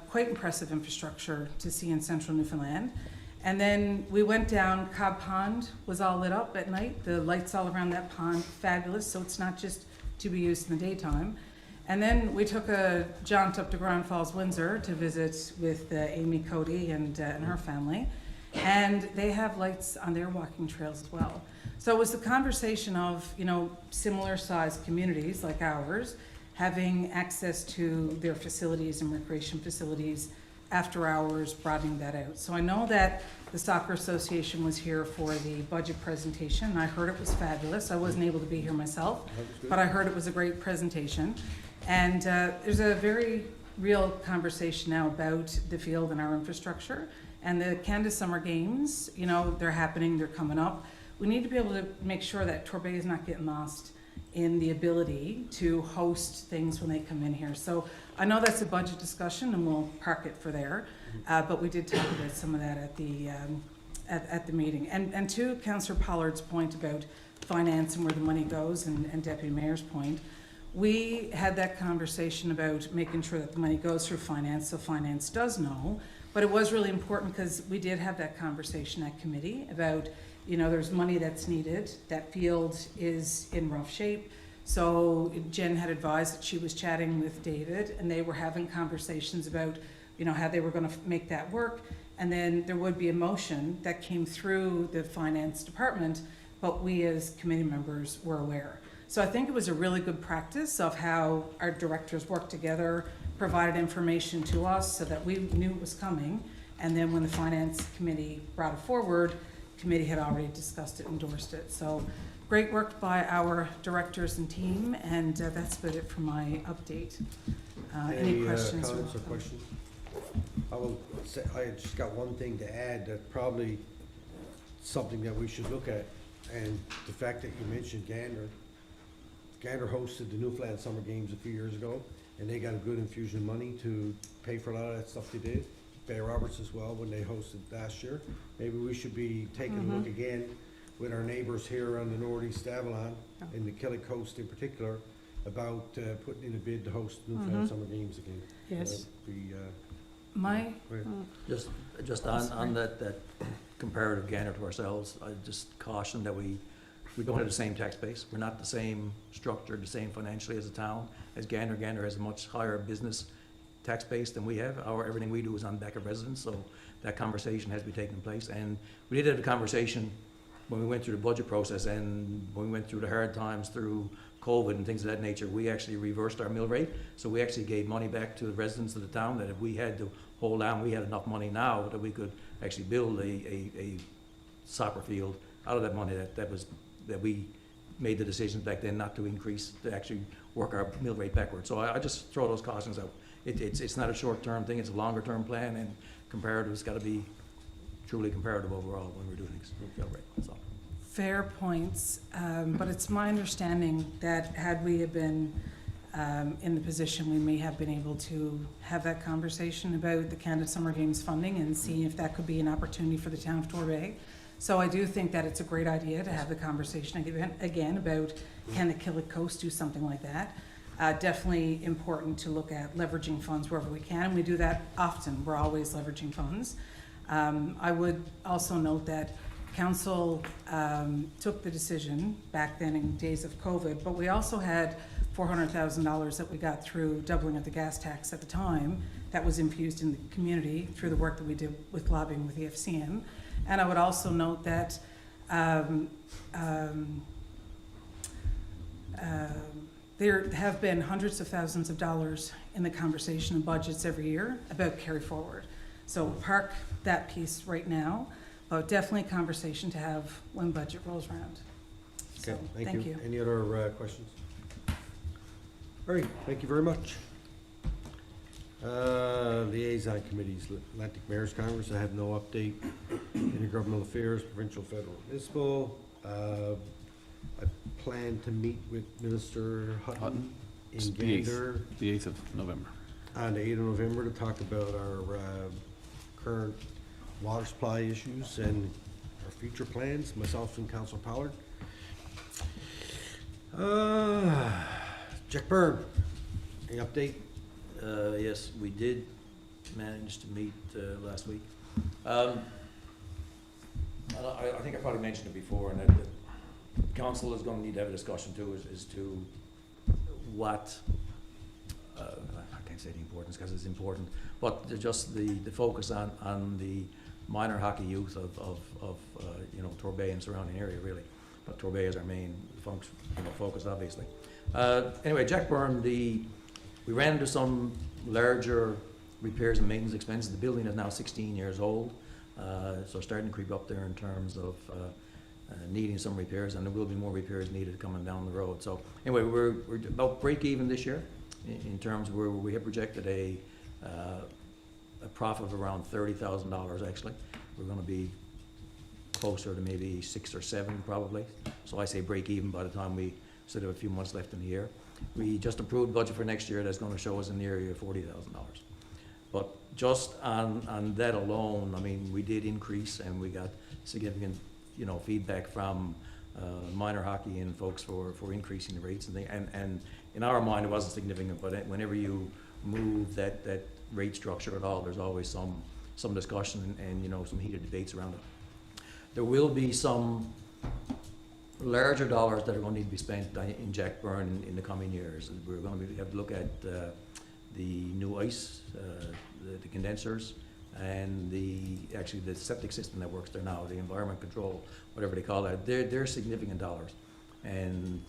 Quite impressive infrastructure to see in central Newfoundland. And then we went down, Cobb Pond was all lit up at night. The lights all around that pond, fabulous. So it's not just to be used in the daytime. And then we took a jaunt up to Grand Falls, Windsor to visit with Amy Cody and her family. And they have lights on their walking trails as well. So it was the conversation of, you know, similar sized communities like ours having access to their facilities and recreation facilities after hours, broadening that out. So I know that the Soccer Association was here for the budget presentation, and I heard it was fabulous. I wasn't able to be here myself, but I heard it was a great presentation. And there's a very real conversation now about the field and our infrastructure. And the Canada Summer Games, you know, they're happening, they're coming up. We need to be able to make sure that Torbay is not getting lost in the ability to host things when they come in here. So I know that's a budget discussion and we'll park it for there, but we did talk about some of that at the meeting. And to Councillor Pollard's point about finance and where the money goes, and Deputy Mayor's point, we had that conversation about making sure that the money goes through finance, so finance does know. But it was really important because we did have that conversation at committee about, you know, there's money that's needed. That field is in rough shape. So Jen had advised that she was chatting with David and they were having conversations about, you know, how they were going to make that work. And then there would be a motion that came through the finance department, but we as committee members were aware. So I think it was a really good practice of how our directors worked together, provided information to us so that we knew it was coming. And then when the finance committee brought it forward, committee had already discussed it, endorsed it. So great work by our directors and team, and that's about it for my update. Any questions? Comments or questions? I will say, I just got one thing to add that probably something that we should look at, and the fact that you mentioned Gander. Gander hosted the Newfoundland Summer Games a few years ago, and they got a good infusion of money to pay for a lot of that stuff they did. Bay Roberts as well, when they hosted last year. Maybe we should be taking a look again with our neighbors here on the northeast Avalon, and the Killick Coast in particular, about putting in a bid to host Newfoundland Summer Games again. Yes. My, Just on that comparative Gander to ourselves, I just caution that we don't have the same tax base. We're not the same structure, the same financially as a town as Gander. Gander has a much higher business tax base than we have. Everything we do is on back of residents, so that conversation has to be taking place. And we did have a conversation when we went through the budget process and when we went through the hard times through COVID and things of that nature. We actually reversed our mill rate, so we actually gave money back to the residents of the town, that if we had to hold on, we had enough money now that we could actually build a soccer field out of that money that we made the decisions back then not to increase, to actually work our mill rate backwards. So I just throw those cautions out. It's not a short-term thing, it's a longer-term plan, and comparative's got to be truly comparative overall when we're doing things with mill rate, that's all. Fair points, but it's my understanding that had we have been in the position, we may have been able to have that conversation about the Canada Summer Games funding and see if that could be an opportunity for the town of Torbay. So I do think that it's a great idea to have the conversation again about can the Killick Coast do something like that. Definitely important to look at leveraging funds wherever we can. We do that often. We're always leveraging funds. I would also note that Council took the decision back then in days of COVID, but we also had $400,000 that we got through doubling of the gas tax at the time that was infused in the community through the work that we did with lobbying with the FCN. And I would also note that there have been hundreds of thousands of dollars in the conversation and budgets every year about carry forward. So park that piece right now, but definitely a conversation to have when budget rolls around. Okay, So, thank you. Any other questions? All right, thank you very much. Liaison committees, Atlantic Mayor's Congress, I have no update. Intergovernmental Affairs, provincial, federal, municipal. I plan to meet with Minister Hutton in Gander. The 8th of November. On the 8th of November to talk about our current water supply issues and our future plans, myself and Councillor Pollard. Jack Byrne, any update? Yes, we did manage to meet last week. I think I probably mentioned it before, and that the council is going to need to have a discussion too, is to what, I can't say the importance because it's important, but just the focus on the minor hockey youth of Torbay and surrounding area really. But Torbay is our main focus obviously. Anyway, Jack Byrne, we ran into some larger repairs and maintenance expenses. The building is now 16 years old, so starting to creep up there in terms of needing some repairs, and there will be more repairs needed coming down the road. So anyway, we're about break even this year in terms of where we have projected a profit of around $30,000 actually. We're going to be closer to maybe 6 or 7 probably. So I say break even by the time we still have a few months left in the year. We just approved budget for next year that's going to show us in the area of $40,000. But just on that alone, I mean, we did increase and we got significant, feedback from minor hockey and folks for increasing the rates and things. And in our mind, it wasn't significant, but whenever you move that rate structure at all, there's always some discussion and some heated debates around it. There will be some larger dollars that are going to need to be spent in Jack Byrne in the coming years. We're going to have to look at the new ice, the condensers, and the septic system that works there now, the environment control, whatever they call that. They're significant dollars, and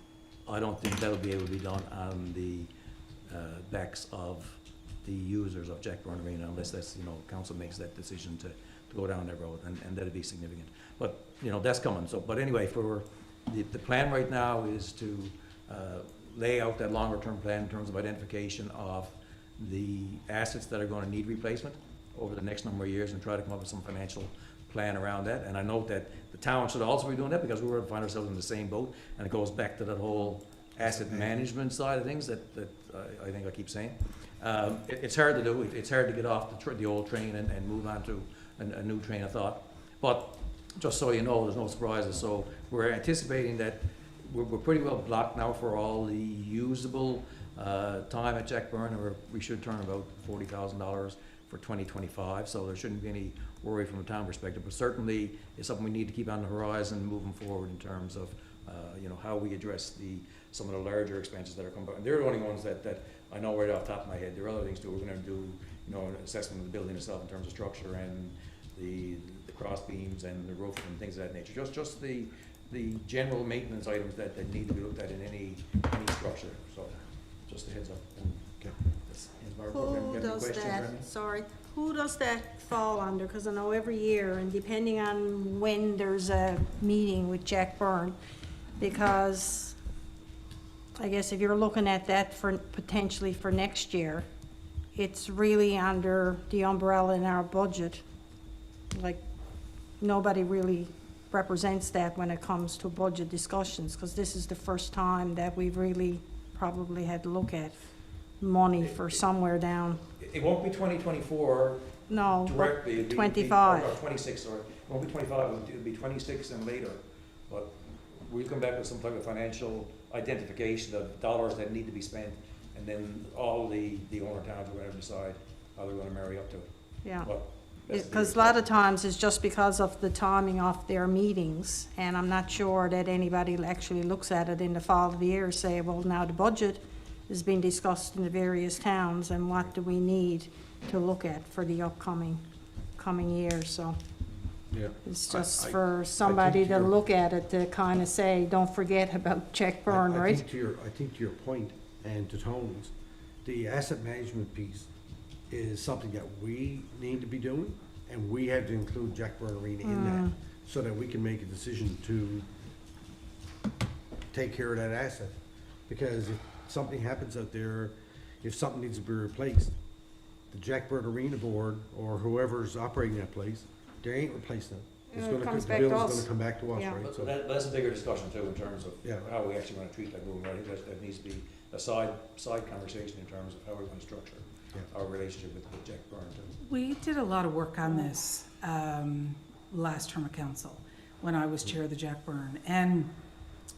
I don't think that'll be able to be done on the backs of the users of Jack Byrne Arena unless that's council makes that decision to go down that road, and that'd be significant. But that's coming. So, but anyway, for the plan right now is to lay out that longer term plan in terms of identification of the assets that are going to need replacement over the next number of years and try to come up with some financial plan around that. And I note that the town should also be doing that because we're going to find ourselves in the same boat, and it goes back to that whole asset management side of things that I think I keep saying. It's hard to do. It's hard to get off the old train and move on to a new train of thought. But just so you know, there's no surprises. So we're anticipating that we're pretty well blocked now for all the usable time at Jack Byrne, and we should turn about $40,000 for 2025. So there shouldn't be any worry from a town perspective. But certainly it's something we need to keep on the horizon moving forward in terms of how we address some of the larger expenses that are coming. They're the only ones that I know right off the top of my head. There are other things too. We're going to do an assessment of the building itself in terms of structure and the cross beams and the roof and things of that nature. Just the general maintenance items that need to be looked at in any structure. So just a heads up. Who does that, sorry, who does that fall under? Because I know every year, and depending on when there's a meeting with Jack Byrne, because I guess if you're looking at that for potentially for next year, it's really under the umbrella in our budget. Like, nobody really represents that when it comes to budget discussions, because this is the first time that we've really probably had to look at money for somewhere down. It won't be 2024 No, directly. but 25. Or 26, sorry. It won't be 25, it'll be 26 and later. But we'll come back with some type of financial identification of dollars that need to be spent, and then all the owner towns are going to decide how they're going to marry up to it. Yeah. But that's Because a lot of times it's just because of the timing of their meetings, and I'm not sure that anybody actually looks at it in the fall of the year and say, well, now the budget is being discussed in the various towns, and what do we need to look at for the coming years, so. Yeah. It's just I for think somebody to you're- look at it to kind of say, don't forget about Jack Byrne, I right? think to your point, and to Tony's, the asset management piece is something that we need to be doing, and we have to include Jack Byrne Arena in that, so that we can make a decision to take care of that asset. Because if something happens out there, if something needs to be replaced, the Jack Byrne Arena board, or whoever's operating that place, they ain't replacing it. It's It gonna, comes the back to bill's us. gonna come back to us, Yeah. right? But So, that's a bigger discussion too, in terms of Yeah. how we actually want to treat that moving. I think that needs to be a side conversation in terms of how we're going to structure our relationship with Jack Byrne too. We did a lot of work on this last term of council when I was chair of the Jack Byrne. And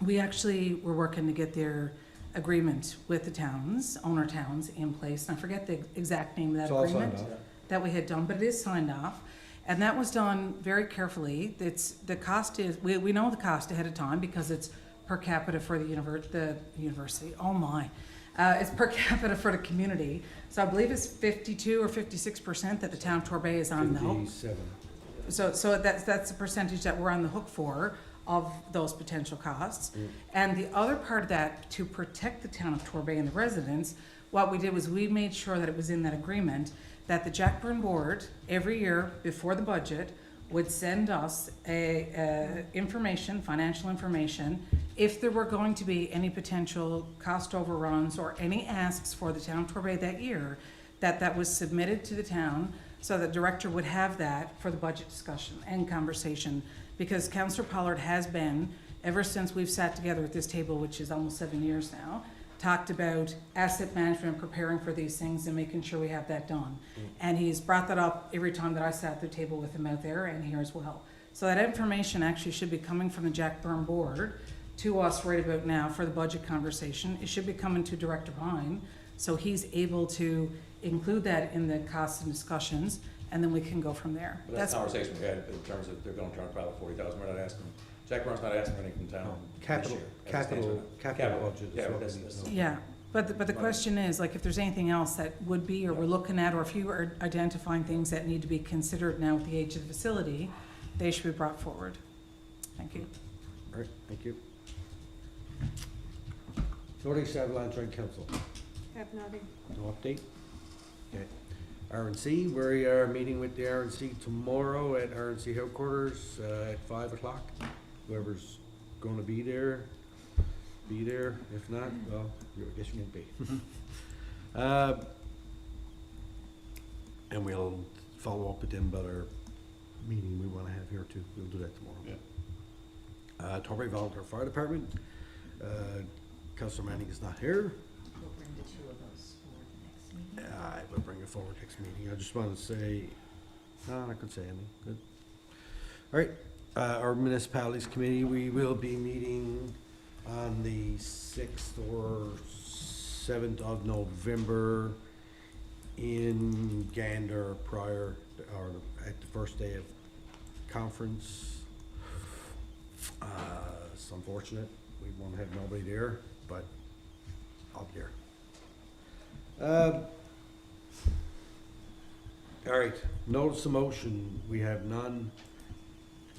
we actually were working to get their agreement with the towns, owner towns, in place. And I forget the exact name of that It's all signed agreement off. that we had done, but it is signed off. And that was done very carefully. The cost is, we know the cost ahead of time because it's per capita for the university. Oh my. It's per capita for the community. So I believe it's 52 or 56% that the town of Torbay is on the hook. 57. So that's the percentage that we're on the hook for of those potential costs. And the other part of that, to protect the town of Torbay and the residents, what we did was we made sure that it was in that agreement that the Jack Byrne Board, every year before the budget, would send us information, financial information, if there were going to be any potential cost overruns or any asks for the town of Torbay that year, that was submitted to the town, so the director would have that for the budget discussion and conversation. Because Councillor Pollard has been, ever since we've sat together at this table, which is almost 7 years now, talked about asset management, preparing for these things and making sure we have that done. And he's brought that up every time that I sat at the table with him out there and here as well. So that information actually should be coming from the Jack Byrne Board to us right about now for the budget conversation. It should be coming to Director Vine, so he's able to include that in the costs and discussions, and then we can go from there. But that's the conversation we had in terms of they're going to turn about 40,000. We're not asking, Jack Byrne's not asking for anything from town this Capital, year. capital budget. is Yeah, what that's, we that's, need. Yeah, but the question is, like, if there's anything else that would be, or we're looking at, or if you are identifying things that need to be considered now with the age of the facility, they should be brought forward. Thank you. All right, thank you. Northeast Avalanche Joint Council, Have nothing. no update? Okay. RNC, we are meeting with the RNC tomorrow at RNC headquarters at 5 o'clock. Whoever's gonna be there. If not, well, I guess you won't be. And we'll follow up with them about our meeting we wanna have here too. We'll do that tomorrow. Torbay Volunteer Fire Department, Councillor Manning is not here. We'll bring the two of those for the next meeting. I will bring it forward next meeting. I just wanted to say, no, I could say anything. Good. All right, our municipalities committee, we will be meeting on the 6th or 7th of November in Gander or at the first day of conference. It's unfortunate. We won't have nobody there, but I'll be there. All right, notice of motion, we have none.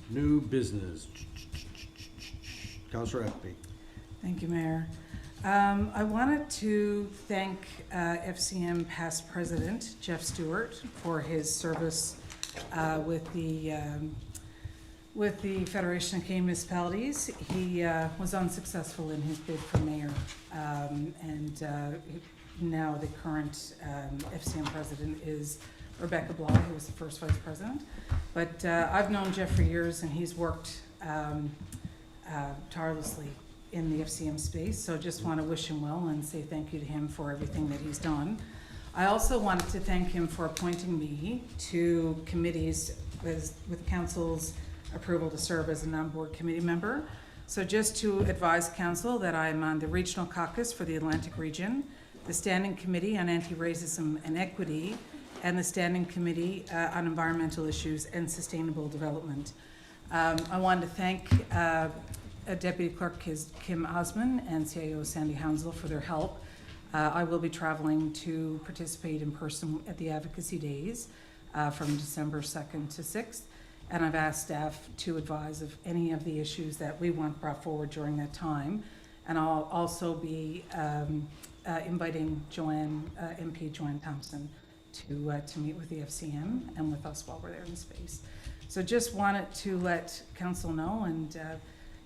New business. Councillor Espy. Thank you, Mayor. I wanted to thank FCM past president Jeff Stewart for his service with the Federation of Canadian Municipalities. He was unsuccessful in his bid for mayor, and now the current FCM president is Rebecca Bly, who was the first vice president. But I've known Jeff for years, and he's worked tirelessly in the FCM space, so just want to wish him well and say thank you to him for everything that he's done. I also wanted to thank him for appointing me to committees with council's approval to serve as a non-board committee member. So just to advise council that I'm on the Regional Caucus for the Atlantic Region, the Standing Committee on Anti-Racism and Equity, and the Standing Committee on Environmental Issues and Sustainable Development. I wanted to thank Deputy Clerk Kim Osman and CIO Sandy Hounslow for their help. I will be traveling to participate in person at the Advocacy Days from December 2nd to 6th. And I've asked staff to advise of any of the issues that we want brought forward during that time. And I'll also be inviting MP Joanne Thompson to meet with the FCM and with us while we're there in space. So just wanted to let council know and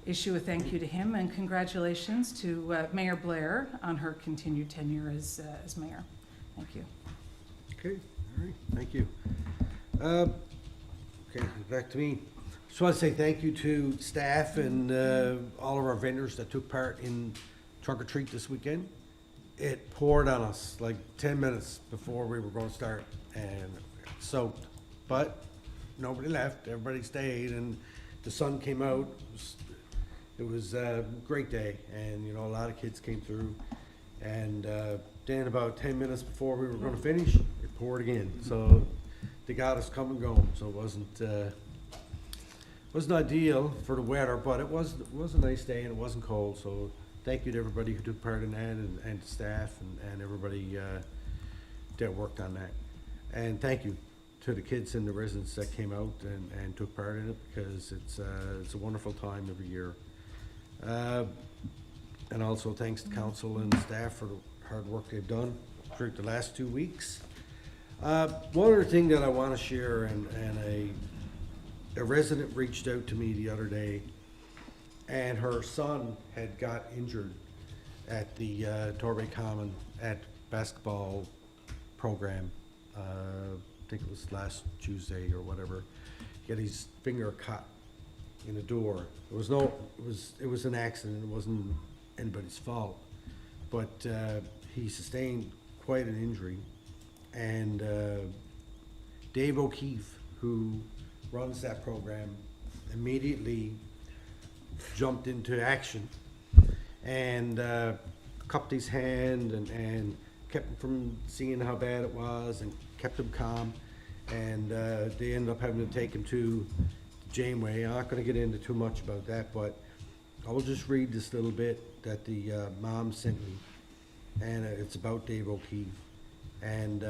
issue a thank you to him, and congratulations to Mayor Blair on her continued tenure as mayor. Thank you. Okay, all right, thank you. Okay, back to me. Just want to say thank you to staff and all of our vendors that took part in Trunk or Treat this weekend. It poured on us like 10 minutes before we were going to start and soaked, but nobody left, everybody stayed, and the sun came out. It was a great day, and you know, a lot of kids came through, and then about 10 minutes before we were going to finish, it poured again. So they got us come and going. So it wasn't ideal for the weather, but it was a nice day and it wasn't cold, so thank you to everybody who took part in that, and staff, and everybody that worked on that. And thank you to the kids and the residents that came out and took part in it, because it's a wonderful time every year. And also thanks to council and staff for the hard work they've done through the last 2 weeks. One other thing that I want to share, and a resident reached out to me the other day, and her son had got injured at the Torbay Common at basketball program. I think it was last Tuesday or whatever. He had his finger cut in a door. It was an accident. It wasn't anybody's fault, but he sustained quite an injury. And Dave O'Keefe, who runs that program, immediately jumped into action and cupped his hand and kept him from seeing how bad it was, and kept him calm. And they ended up having to take him to Janeway. I'm not going to get into too much about that, but I will just read this little bit that the mom sent me, and it's about Dave O'Keefe. And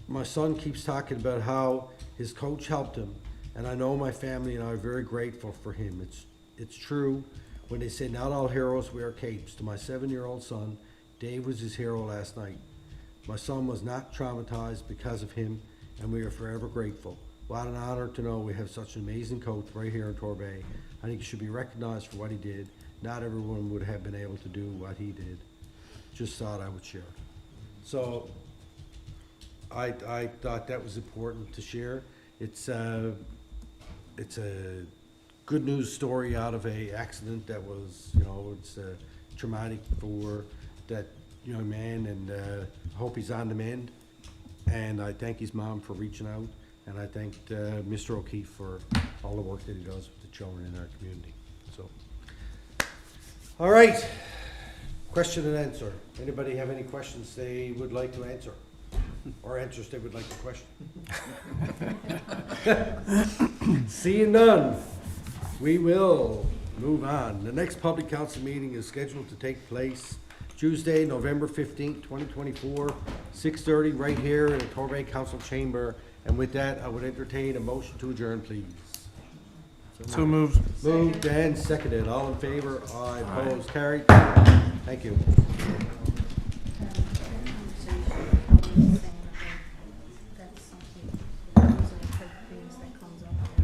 my son keeps talking about how his coach helped him, and I know my family and I are very grateful for him. It's true when they say not all heroes wear capes. To my 7-year-old son, Dave was his hero last night. My son was not traumatized because of him, and we are forever grateful. What an honor to know we have such an amazing coach right here in Torbay. I think he should be recognized for what he did. Not everyone would have been able to do what he did. Just thought I would share. So I thought that was important to share. It's a good news story out of a accident that was, it's traumatic for that young man, and I hope he's on the mend. And I thank his mom for reaching out, and I thank Mr. O'Keefe for all the work that he does with the children in our community. So, all right, question and answer. Anybody have any questions they would like to answer? Or answers they would like to question? Seeing none, we will move on. The next public council meeting is scheduled to take place Tuesday, November 15th, 2024, 6:30, right here in the Torbay Council Chamber. And with that, I would entertain a motion to adjourn, please. So moved. Moved and seconded. All in favor? Aye. Opposed? Carried. Thank you.